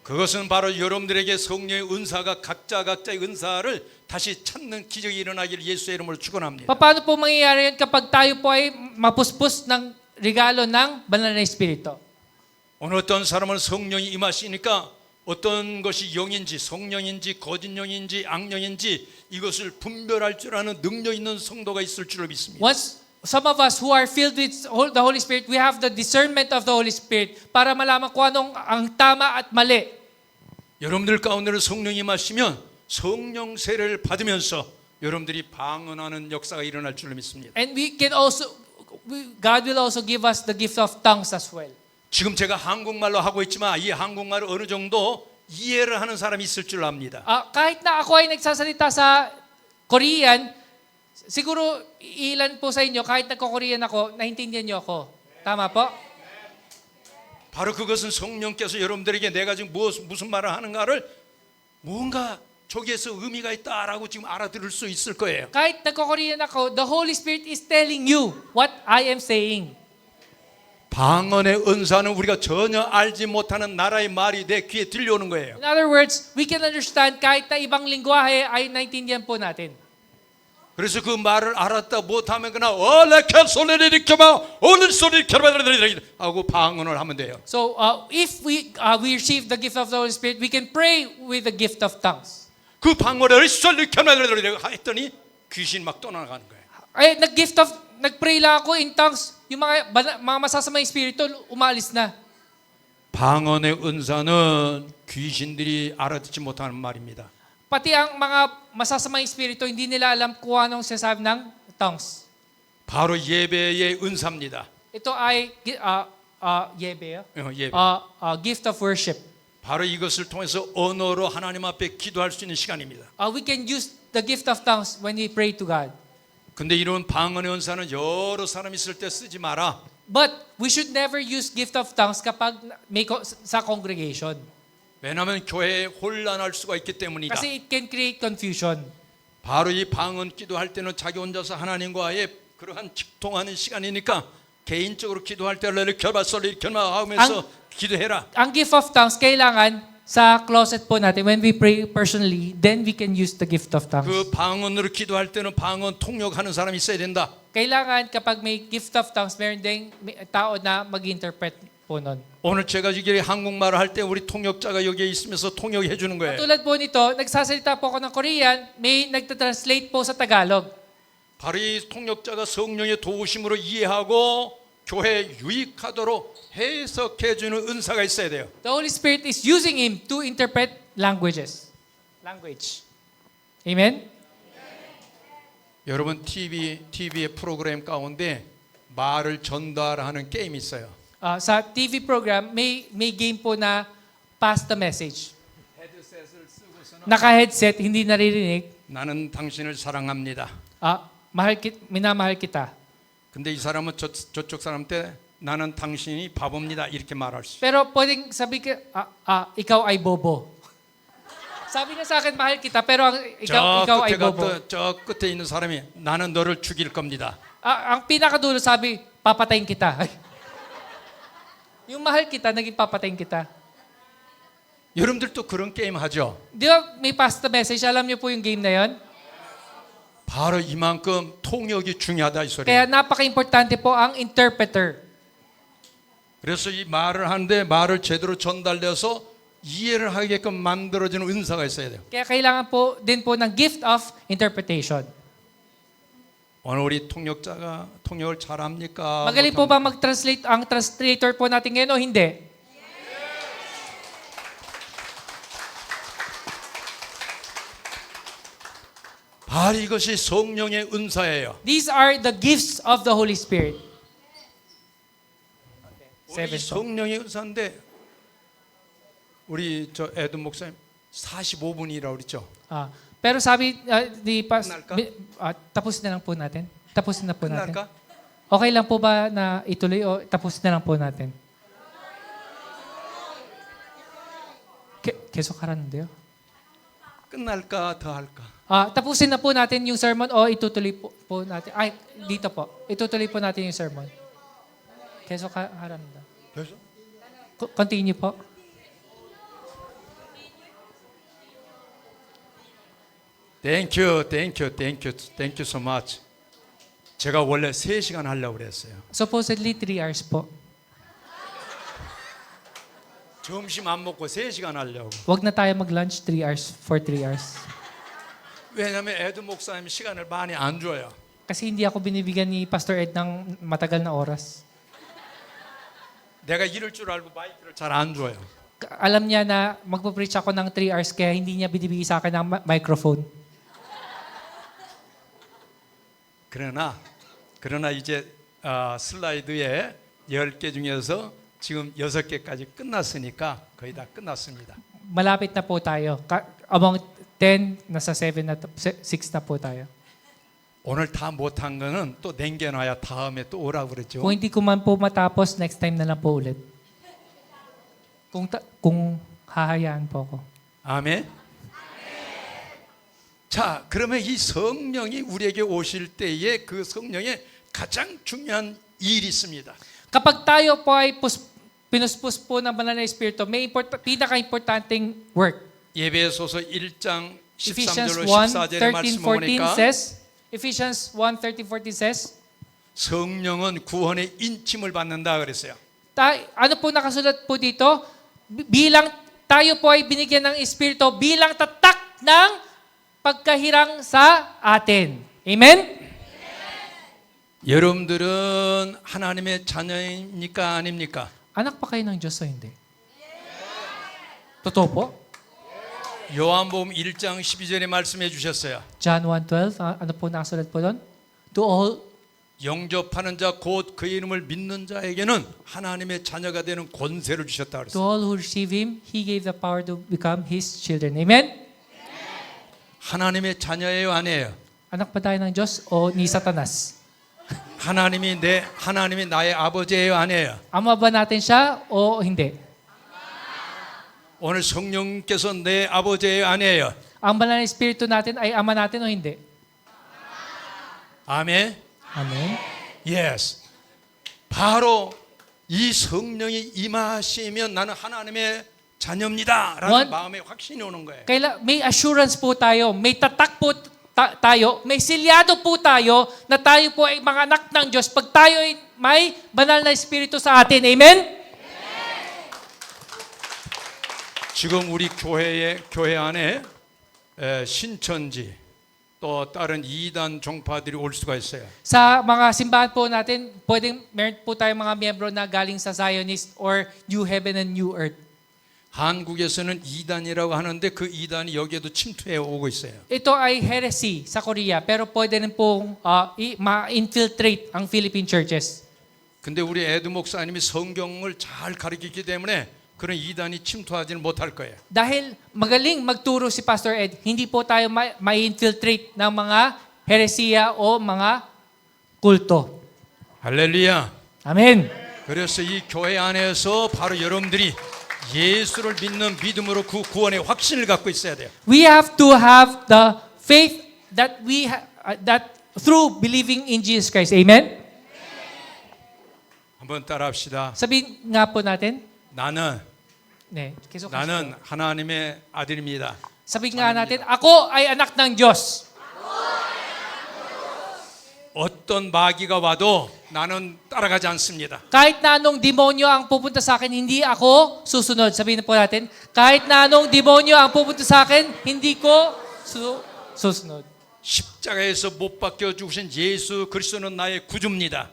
그것은 바로 여러분들에게 성령의 은사가 각자의 은사를 다시 찾는 기적이 일어나기를 예수의 이름으로 축원합니다. Paano po mangyayari yan kapag tayo po ay mapuspos ng regalo ng banal na Espiritu? 오늘 어떤 사람은 성령이 임하시니까 어떤 것이 영인지 성령인지 거짓 영인지 악령인지 이것을 분별할 줄 아는 능력 있는 성도가 있을 줄로 믿습니다. Once some of us who are filled with the Holy Spirit, we have the discernment of the Holy Spirit para malaman kung anong ang tama at mali. 여러분들 가운데로 성령이 임하시면 성령 세례를 받으면서 여러분들이 방언하는 역사가 일어날 줄로 믿습니다. And God will also give us the gift of tongues as well. 지금 제가 한국말로 하고 있지만 이 한국말을 어느 정도 이해를 하는 사람이 있을 줄 압니다. Kahit na ako ay nagsasalita sa Korean, siguro ilan po sa inyo, kahit nagko-Korean ako, naintindihan niyo ako. Tama po? 바로 그것은 성령께서 여러분들에게 내가 지금 무슨 말을 하는가를 뭔가 저기에서 의미가 있다라고 지금 알아들을 수 있을 거예요. Kahit nagko-Korean ako, the Holy Spirit is telling you what I am saying. 방언의 은사는 우리가 전혀 알지 못하는 나라의 말이 내 귀에 들려오는 거예요. In other words, we can understand kahit na ibang lingwahe ay naintindihan po natin. 그래서 그 말을 알았다 못하면 그냥 얼레켈 소리를 켜봐 오늘 소리를 켜봐 하고 방언을 하면 돼요. So, if we receive the gift of the Holy Spirit, we can pray with the gift of tongues. 그 방언을 소리를 켜봐 했더니 귀신 막 떠나가는 거예요. Ay, nag-pray lang ako in tongues, yung mga masasamang espiritu, umalis na. 방언의 은사는 귀신들이 알아듣지 못하는 말입니다. Pati ang mga masasamang espiritu, hindi nila alam kung anong sinasabi ng tongues. 바로 예배의 은사입니다. Ito ay 예배요? 예배. Gift of worship. 바로 이것을 통해서 언어로 하나님 앞에 기도할 수 있는 시간입니다. We can use the gift of tongues when we pray to God. 근데 이런 방언의 은사는 여러 사람 있을 때 쓰지 마라. But we should never use gift of tongues kapag sa congregation. 왜냐하면 교회에 혼란할 수가 있기 때문이다. Kasi it can create confusion. 바로 이 방언 기도할 때는 자기 혼자서 하나님과의 그러한 직통하는 시간이니까 개인적으로 기도할 때를 결바설리 결마하면서 기도해라. Ang gift of tongues kailangan sa closet po natin when we pray personally, then we can use the gift of tongues. 그 방언으로 기도할 때는 방언 통역하는 사람이 있어야 된다. Kailangan kapag may gift of tongues, meron ding tao na mag-interpret po nun. 오늘 제가 이게 한국말을 할 때 우리 통역자가 여기에 있으면서 통역해 주는 거예요. Tulad po nito, nagsasalita po ako ng Korean, may nagtatranslate po sa Tagalog. 바로 이 통역자가 성령의 도우심으로 이해하고 교회에 유익하도록 해석해 주는 은사가 있어야 돼요. The Holy Spirit is using him to interpret language. Amen? 여러분 TV의 프로그램 가운데 말을 전달하는 게임이 있어요. Sa TV program, may game po na pass the message. 헤드셋을 쓰고서는 Naka-headset, hindi naririnig. 나는 당신을 사랑합니다. Minamahal kita. 근데 이 사람은 저쪽 사람한테 나는 당신이 바보입니다 이렇게 말할 수 있어요. Pero pwedeng sabi ka, ikaw ay bobo. Sabi niya sa akin, mahal kita, pero ikaw ay bobo. 저 끝에 있는 사람이 나는 너를 죽일 겁니다. Ang pinakadulo sabi, papatayin kita. Yung mahal kita, naging papatayin kita. 여러분들도 그런 게임 하죠? Di ba may pasta message? Alam niyo po yung game na yon? 바로 이만큼 통역이 중요하다 이 소리. Kaya napaka-importante po ang interpreter. 그래서 이 말을 하는데 말을 제대로 전달돼서 이해를 하게끔 만들어지는 은사가 있어야 돼요. Kaya kailangan po din po ng gift of interpretation. 오늘 우리 통역자가 통역을 잘합니까? Magaling po ba mag-translate ang translator po natin ngayon o hindi? 바로 이것이 성령의 은사예요. These are the gifts of the Holy Spirit. 우리 성령의 은사인데 우리 저 에드 목사님 45분이라고 그랬죠. Pero sabi ni 끝날까? tapusin na lang po natin. Tapusin na po natin. 끝날까? Okay lang po ba na ituloy o tapusin na lang po natin? 계속 하라는데요. 끝날까 더 할까? Tapusin na po natin yung sermon o itutuloy po natin. Ay, dito po. Itutuloy po natin yung sermon. 계속 하랍니다. 계속? Continue po. Thank you so much. 제가 원래 3시간 하려고 그랬어요. Supposedly 3 hours po. 점심 안 먹고 3시간 하려고. Wag na tayo mag-lunch 3 hours for 3 hours. 왜냐하면 에드 목사님 시간을 많이 안 줘요. Kasi hindi ako binibigyan ni Pastor Ed ng matagal na oras. 내가 이럴 줄 알고 마이크를 잘 안 줘요. Alam niya na magpo-preach ako ng 3 hours kaya hindi niya binibigay sa akin ng microphone. 그러나 이제 슬라이드에 10개 중에서 지금 6개까지 끝났으니까 거의 다 끝났습니다. Malapit na po tayo. Among 10, nasa 7 na 6 na po tayo. 오늘 다 못한 거는 또 남겨놔야 다음에 또 오라고 그랬죠. Kung hindi ko man po matapos, next time na lang po ulit. Kung hahayaan po ako. 아멘. 자, 그러면 이 성령이 우리에게 오실 때에 그 성령의 가장 중요한 일이 있습니다. Kapag tayo po ay pinuspos po ng banal na espiritu, may pinaka-importanting work. 예배소서 1장 Ephesians 13절로 1, 14절의 13, 말씀 14 보니까 says, Ephesians 1, 13, 14 says, 성령은 구원의 인침을 받는다 그랬어요. ano po nakasulat po dito? Bilang tayo po ay binigyan ng espiritu, bilang tatak ng pagkahirang sa atin. Amen? 여러분들은 하나님의 자녀입니까 아닙니까? Anak pa kayo ng Diyos o hindi? Totoo po? 요한복음 1장 12절에 말씀해 주셨어요. John 1:12, ano po nakasulat po doon? To all 영접하는 자 곧 그 이름을 믿는 자에게는 하나님의 자녀가 되는 권세를 주셨다 To 그랬어요. all who receive Him, He gave the power to become His children. Amen? 하나님의 자녀예요 아니에요? Anak ba tayo ng Diyos o ni Satanas? 하나님이 나의 아버지예요 아니에요? Ama ba natin siya o hindi? 오늘 성령께서 내 아버지예요 아니에요? Ang banal na espiritu natin ay ama natin o hindi? 아멘. Amen? Yes. 바로 이 성령이 임하시면 나는 하나님의 자녀입니다라는 마음에 확신이 오는 거예요. May assurance po tayo, may tatak po tayo, may silyado po tayo na tayo po ay mga anak ng Diyos pag tayo ay may banal na espiritu sa atin. Amen? 지금 우리 교회 안에 신천지 또 다른 이단 종파들이 올 수가 있어요. Sa mga simbahan po natin, meron po tayong mga miyembro na galing sa Zionist or New Heaven and New Earth. 한국에서는 이단이라고 하는데 그 이단이 여기에도 침투해 오고 있어요. Ito ay heresy sa Korea, pero pwede rin pong ma-infiltrate ang Philippine churches. 근데 우리 에드 목사님이 성경을 잘 가르치기 때문에 그런 이단이 침투하지는 못할 거예요. Dahil magaling magturo si Pastor Ed, hindi po tayo ma-infiltrate ng mga heresiya o mga kulto. 할렐루야. Amen. 그래서 이 교회 안에서 바로 여러분들이 예수를 믿는 믿음으로 그 구원의 확신을 갖고 있어야 돼요. We have to have the faith that that through believing in Jesus Christ. Amen? 한번 따라합시다. Sabihin nga po natin. 나는 Ne, 계속 나는 하나님의 아들입니다. Sabihin nga natin, ako ay anak ng Diyos. 어떤 마귀가 와도 나는 따라가지 않습니다. Kahit na anong demonyo ang pupunta sa akin, hindi ako susunod. Sabihin po natin, kahit na anong demonyo ang pupunta sa akin, hindi ko susunod. 십자가에서 못 박혀 죽으신 예수 그리스도는 나의 구주입니다.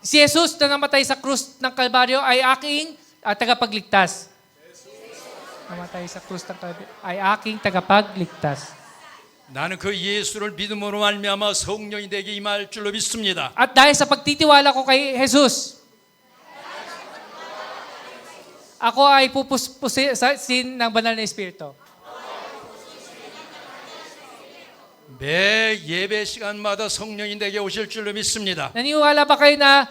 Si Jesus na namatay sa krus ng Kalbaryo ay aking tagapagligtas. Namatay sa krus ng Kalbaryo ay aking tagapagligtas. 나는 그 예수를 믿음으로 말미암아 성령이 내게 임할 줄로 믿습니다. At dahil sa pagtitiwala ko kay Jesus, ako ay pupuspusin ng banal na Espiritu. 매 예배 시간마다 성령이 내게 오실 줄로 믿습니다. Naniwala ba kayo na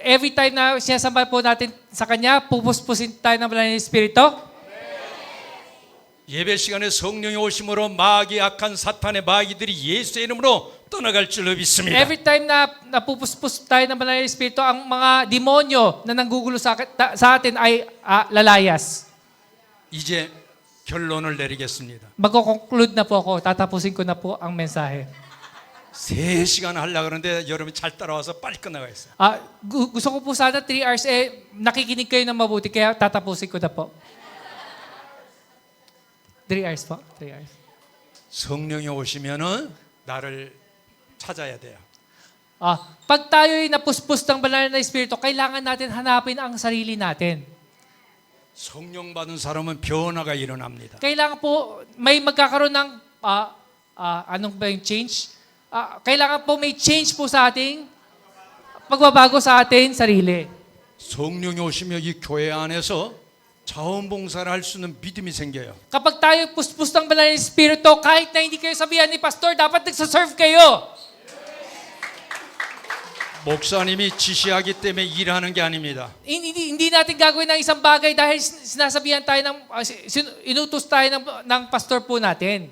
every time na sinasamba po natin sa Kanya, pupuspusin tayo ng banal na Espiritu? 예배 시간에 성령이 오심으로 마귀 악한 사탄의 마귀들이 예수의 이름으로 떠나갈 줄로 믿습니다. Every time na napupuspus tayo ng banal na Espiritu, ang mga demonyo na nanggugulo sa atin ay lalayas. 이제 결론을 내리겠습니다. Magko-conclude na po ako, tatapusin ko na po ang mensahe. 3시간 하려고 그러는데 여러분이 잘 따라와서 빨리 끝나가 있어요. Gusto ko po sana 3 hours, nakikinig kayo ng mabuti, kaya tatapusin ko na po. 3 hours po, 3 hours. 성령이 오시면은 나를 찾아야 돼요. Pag tayo'y napuspos ng banal na Espiritu, kailangan natin hanapin ang sarili natin. 성령 받은 사람은 변화가 일어납니다. Kailangan po may magkakaroon ng anong ba yung change? Kailangan po may change po sa ating pagbabago sa ating sarili. 성령이 오시면 이 교회 안에서 자원봉사를 할 수 있는 믿음이 생겨요. Kapag tayo puspos ng banal na Espiritu, kahit na hindi kayo sabihan ni Pastor, dapat nagsaserve kayo. 목사님이 지시하기 때문에 일하는 게 아닙니다. Hindi natin gagawin ng isang bagay dahil sinasabihan tayo inutos tayo ng pastor po natin.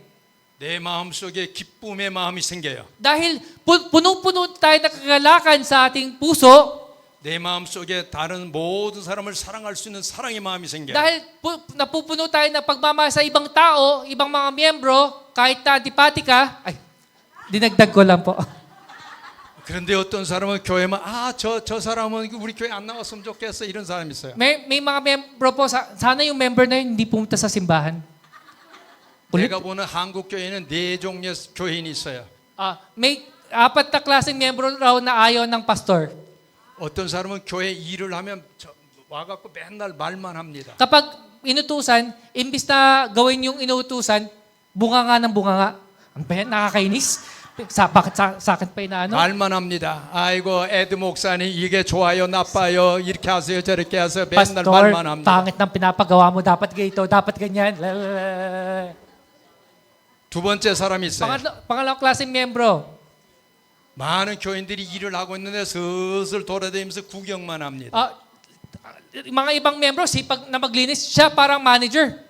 내 마음속에 기쁨의 마음이 생겨요. Dahil puno-puno tayo ng kagalakan sa ating puso. 내 마음속에 다른 모든 사람을 사랑할 수 있는 사랑의 마음이 생겨요. Dahil napupuno tayo ng pagmamahal sa ibang tao, ibang mga miyembro, kahit na antipati ka. Ay, dinagdag ko lang po. 그런데 어떤 사람은 교회만 저 사람은 우리 교회 안 나왔으면 좋겠어 이런 사람이 있어요. May mga miyembro po, sana yung member na yun hindi pumunta sa simbahan. 내가 보는 한국 교회는 4종류의 교인이 있어요. May 4 na klaseng miyembro raw na ayaw ng pastor. 어떤 사람은 교회 일을 하면 와갖고 맨날 말만 합니다. Kapag inutusan, imbis na gawin yung inutusan, bunganga ng bunganga. Ang nakakainis. Sa akin pa inaano. 말만 합니다. 아이고 에드 목사님 이게 좋아요 나빠요 이렇게 하세요 저렇게 하세요 맨날 Pastor, 말만 합니다. pangit ng pinapagawa mo, dapat ganito, dapat ganyan. 두 번째 사람이 있어요. Pangalawang klaseng miyembro. 많은 교인들이 일을 하고 있는데 슬슬 돌아다니면서 구경만 합니다. Mga ibang miyembro, sipag na maglinis, siya parang manager.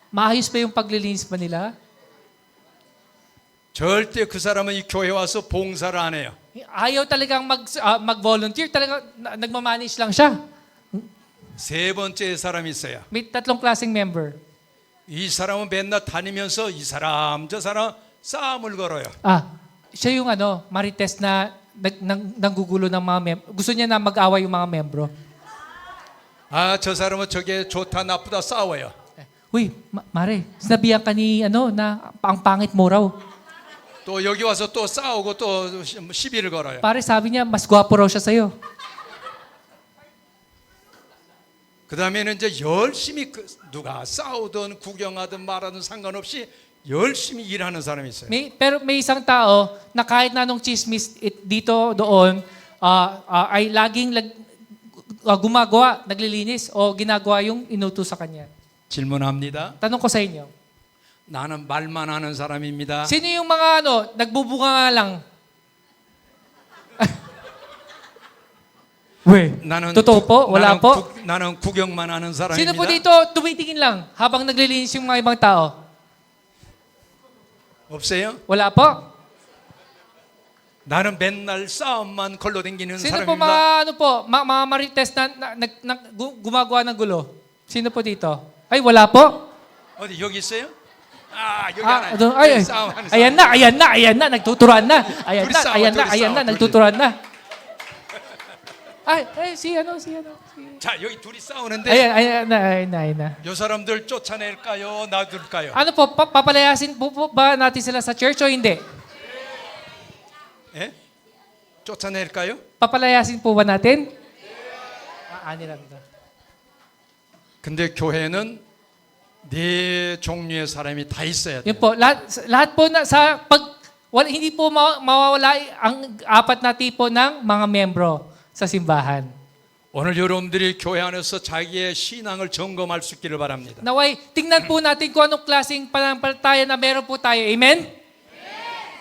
Maayos pa yung paglilinis pa nila? 절대 그 사람은 이 교회 와서 봉사를 안 해요. Ayaw talagang mag-volunteer, talagang nagmamanage lang siya. 세 번째 사람이 있어요. May 3 klaseng member. 이 사람은 맨날 다니면서 이 사람 저 사람 싸움을 걸어요. Siya yung marites na nanggugulo ng mga membro. Gusto niya na mag-away yung mga membro. 저 사람은 저게 좋다 나쁘다 싸워요. Uy, Mare, sinabihan ka ni na ang pangit mo raw. 또 여기 와서 또 싸우고 또 시비를 걸어요. Pare, sabi niya, mas gwapo raw siya sa'yo. 그 다음에는 이제 열심히 누가 싸우든 구경하든 말하든 상관없이 열심히 일하는 사람이 있어요. Pero may isang tao na kahit na anong chismis dito, doon, ay laging gumagawa, naglilinis o ginagawa yung inutos sa kanya. 질문합니다. Tanong ko sa inyo. 나는 말만 하는 사람입니다. Sino yung mga nagbubunga nga lang? We, totoo po? Wala po? 나는 구경만 하는 사람입니다. Sino po dito tumitingin lang habang naglilinis yung mga ibang tao? 없어요? Wala po? 나는 맨날 싸움만 걸러댕기는 Sino po 사람입니다. mga marites na gumagawa ng gulo? Sino po dito? Ay, wala po. 어디 여기 있어요? 아 여기 하나. Doon, ay, 싸움하는 사람. ayan na, nagtuturuan na. Ayan 둘이 na, 싸워, ayan na, 둘이 ayan 싸워, na, 둘이. nagtuturuan na. Si ano. 자 여기 둘이 싸우는데 Ayan na. 요 사람들 쫓아낼까요? 놔둘까요? Ano po, papalayasin po ba natin sila sa church o hindi? 예? 쫓아낼까요? Papalayasin po ba natin? 아니랍니다. 근데 교회는 네 종류의 사람이 다 있어야 돼. Yun po, lahat po na hindi po mawawala ang apat na tipo ng mga membro sa simbahan. 오늘 여러분들이 교회 안에서 자기의 신앙을 점검할 수 있기를 바랍니다. Naway, tingnan po natin kung anong klaseng pananampalataya na meron po tayo. Amen?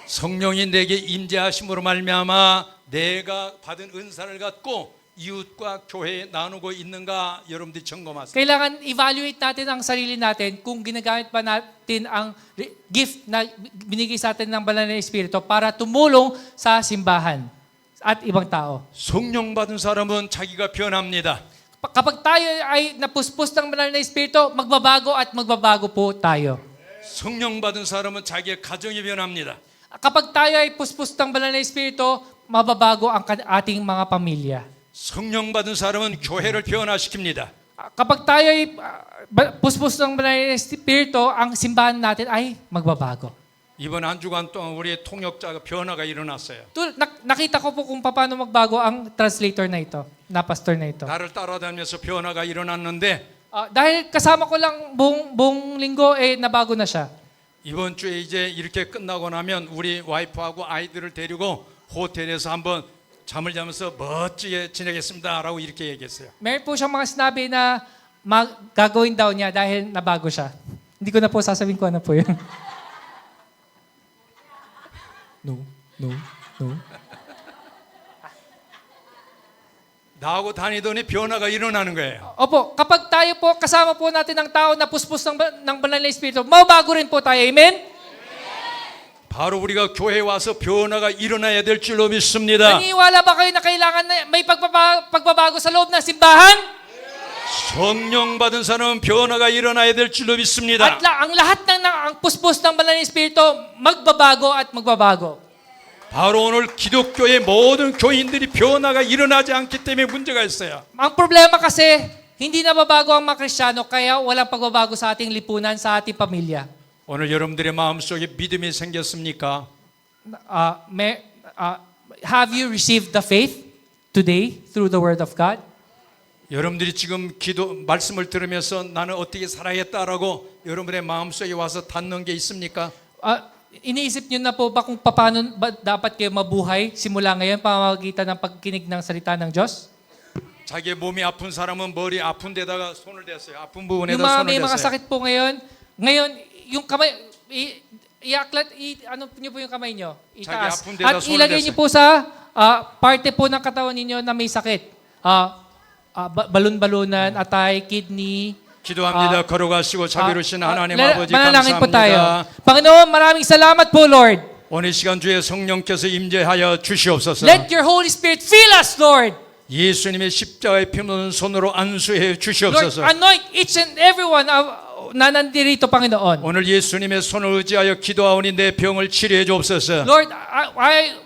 성령이 내게 임재하심으로 말미암아 내가 받은 은사를 갖고 이웃과 교회에 나누고 있는가 여러분들이 점검하세요. Kailangan evaluate natin ang sarili natin kung ginagamit pa natin ang gift na binigay sa atin ng Banal na Espiritu para tumulong sa simbahan at ibang tao. 성령 받은 사람은 자기가 변합니다. Kapag tayo ay napuspos ng Banal na Espiritu, magbabago po tayo. 성령 받은 사람은 자기의 가정이 변합니다. Kapag tayo ay puspos ng Banal na Espiritu, mababago ang ating mga pamilya. 성령 받은 사람은 교회를 변화시킵니다. Kapag tayo ay puspos ng Banal na Espiritu, ang simbahan natin ay magbabago. 이번 한 주간 동안 우리의 통역자가 변화가 일어났어요. Nakita ko po kung paano magbago ang translator na ito, na pastor na ito. 나를 따라다니면서 변화가 일어났는데 Dahil kasama ko lang buong linggo, nabago na siya. 이번 주에 이제 이렇게 끝나고 나면 우리 와이프하고 아이들을 데리고 호텔에서 한번 잠을 자면서 멋지게 지내겠습니다라고 이렇게 얘기했어요. Meron po siyang mga sinabi na gagawin daw niya dahil nabago siya. Hindi ko na po sasabihin ko ano po yun. No. 나하고 다니더니 변화가 일어나는 거예요. Opo, kapag tayo po, kasama po natin ang tao na puspos ng Banal na Espiritu, mabago rin po tayo. Amen? 바로 우리가 교회에 와서 변화가 일어나야 될 줄로 믿습니다. Naniniwala ba kayo na kailangan na may pagbabago sa loob ng simbahan? 성령 받은 사람은 변화가 일어나야 될 줄로 믿습니다. At ang lahat ang puspos ng Banal na Espiritu, magbabago. 바로 오늘 기독교의 모든 교인들이 변화가 일어나지 않기 때문에 문제가 있어요. Ang problema kasi, hindi nababago ang mga Kristiyano, kaya walang pagbabago sa ating lipunan, sa ating pamilya. 오늘 여러분들의 마음속에 믿음이 생겼습니까? Have you received the faith today through the Word of God? 여러분들이 지금 말씀을 들으면서 나는 어떻게 살아야겠다라고 여러분의 마음속에 와서 닿는 게 있습니까? Iniisip niyo na po ba kung paano ba dapat kayo mabuhay simula ngayon pamamagitan ng pagkinig ng salita ng Diyos? 자기의 몸이 아픈 사람은 머리 아픈 데다가 손을 댔어요. 아픈 부분에다 Yung mga 손을 may mga 댔어요. sakit po ngayon, yung kamay, ano niyo po yung kamay niyo? Itaas. apunde na At sonol ilagay desa. niyo po sa parte po ng katawan ninyo na may sakit. Balon-balunan, atay, kidney. 기도합니다. 걸어가시고 자비로우신 하나님 아버지 manalangin po tayo. 감사합니다. Panginoon, maraming salamat po, Lord. 오늘 시간 주에 성령께서 임재하여 주시옵소서. Let your Holy Spirit fill us, Lord. 예수님의 십자가에 피 묻은 손으로 안수해 Lord, 주시옵소서. anoint each and everyone na nandirito, Panginoon. 오늘 예수님의 손을 의지하여 기도하오니 내 병을 치료해 주옵소서. Lord,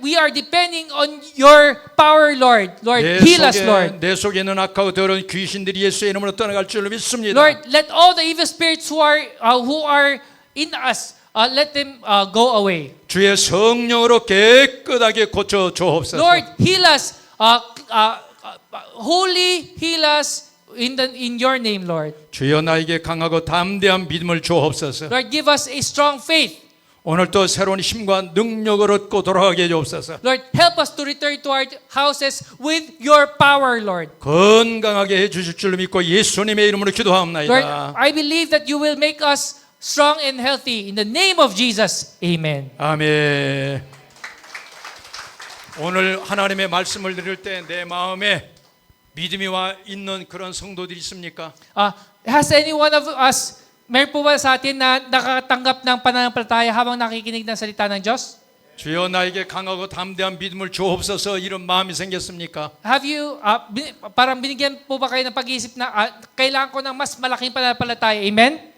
we are depending on your power, Lord. Lord, heal us, Lord. 내 속에 있는 악하고 더러운 귀신들이 예수의 이름으로 떠나갈 줄로 믿습니다. Lord, let all the evil spirits who are in us, let them go away. 주의 성령으로 깨끗하게 고쳐 주옵소서. Lord, heal us. Holy heal us in your name, Lord. 주여 나에게 강하고 담대한 믿음을 주옵소서. Lord, give us a strong faith. 오늘 또 새로운 힘과 능력을 얻고 돌아가게 해 주옵소서. Lord, help us to return to our houses with your power, Lord. 건강하게 해 주실 줄로 믿고 예수님의 이름으로 Lord, 기도하옵나이다. I believe that you will make us strong and healthy. In the name of Jesus, amen. 아멘. 오늘 하나님의 말씀을 들을 때 내 마음에 믿음이 와 있는 그런 성도들이 있습니까? Has any one of us, meron po ba sa atin na nakatanggap ng pananampalataya habang nakikinig ng salita ng Diyos? 주여 나에게 강하고 담대한 믿음을 주옵소서 이런 마음이 생겼습니까? Have you, parang binigyan po ba kayo ng pag-iisip na kailangan ko ng mas malaking pananampalataya? Amen?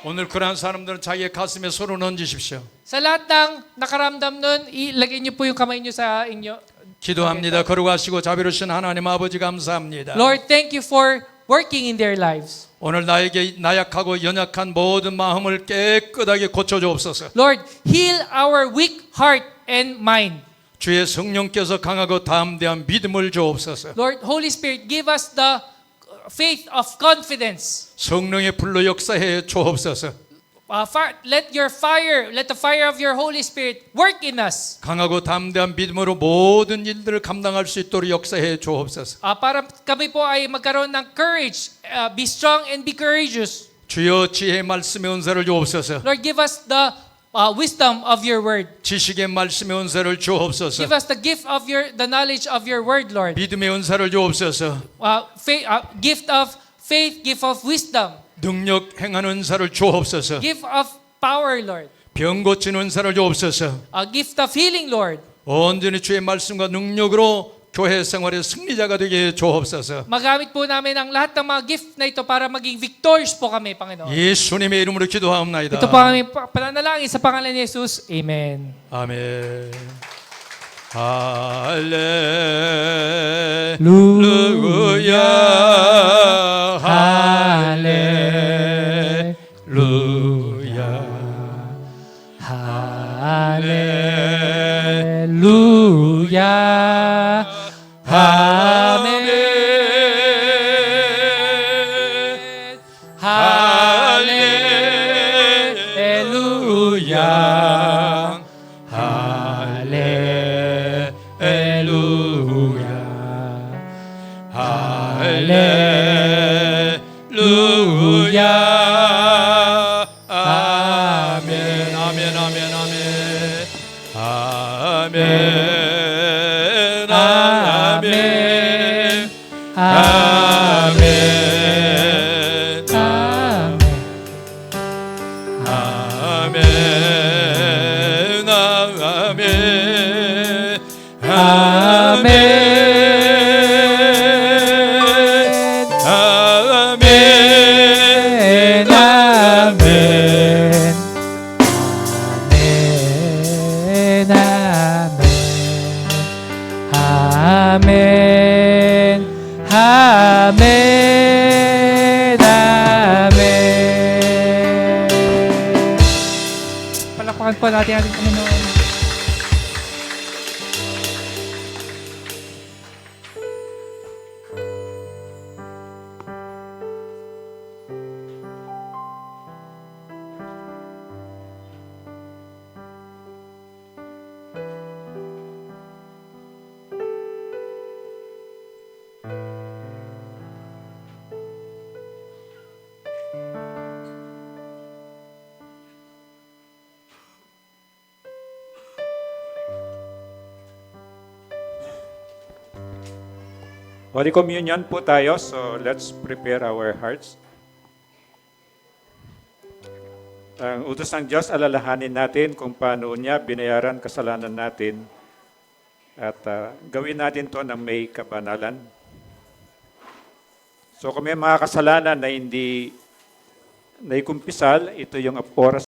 오늘 그러한 사람들은 자기의 가슴에 손을 얹으십시오. Sa lahat ng nakaramdam nun, ilagay niyo po yung kamay niyo sa inyo. 기도합니다. 걸어가시고 자비로우신 하나님 아버지 감사합니다. Lord, thank you for working in their lives. 오늘 나에게 나약하고 연약한 모든 마음을 깨끗하게 고쳐주옵소서. Lord, heal our weak heart and mind. 주의 성령께서 강하고 담대한 믿음을 주옵소서. Lord, Holy Spirit, give us the faith of confidence. 성령의 불로 역사해 주옵소서. Let the fire of your Holy Spirit work in us. 강하고 담대한 믿음으로 모든 일들을 감당할 수 있도록 역사해 주옵소서. Para kami po ay magkaroon ng courage, be strong and be courageous. 주여 지혜의 말씀의 은사를 주옵소서. Lord, give us the wisdom of your word. 지식의 말씀의 은사를 주옵소서. Give us the gift of the knowledge of your word, Lord. 믿음의 은사를 주옵소서. Gift of faith, gift of wisdom. 능력 행하는 은사를 주옵소서. Gift of power, Lord. 병 고치는 은사를 주옵소서. Gift of healing, Lord. 온전히 주의 말씀과 능력으로 교회 생활의 승리자가 되게 주옵소서. Magamit po namin ang lahat ng mga gift na ito para maging victorious po kami, Panginoon. 예수님의 이름으로 기도하옵나이다. Ito po kami pananalangin sa pangalan ni Jesus. Amen. 아멘. 할렐루야. 할렐루야. 할렐루야. 아멘. 할렐루야. 할렐루야. 할렐루야. 아멘. 아멘. 아멘. 아멘. 아멘. 아멘. 아멘. 아멘. 아멘. Palakpakan po natin ating Panginoon. Holy Communion po tayo, so let's prepare our hearts. Ang utos ng Diyos, alalahanin natin kung paano niya binayaran kasalanan natin at gawin natin to ng may kabanalan. So kung may mga kasalanan na hindi naikumpisal, ito yung oras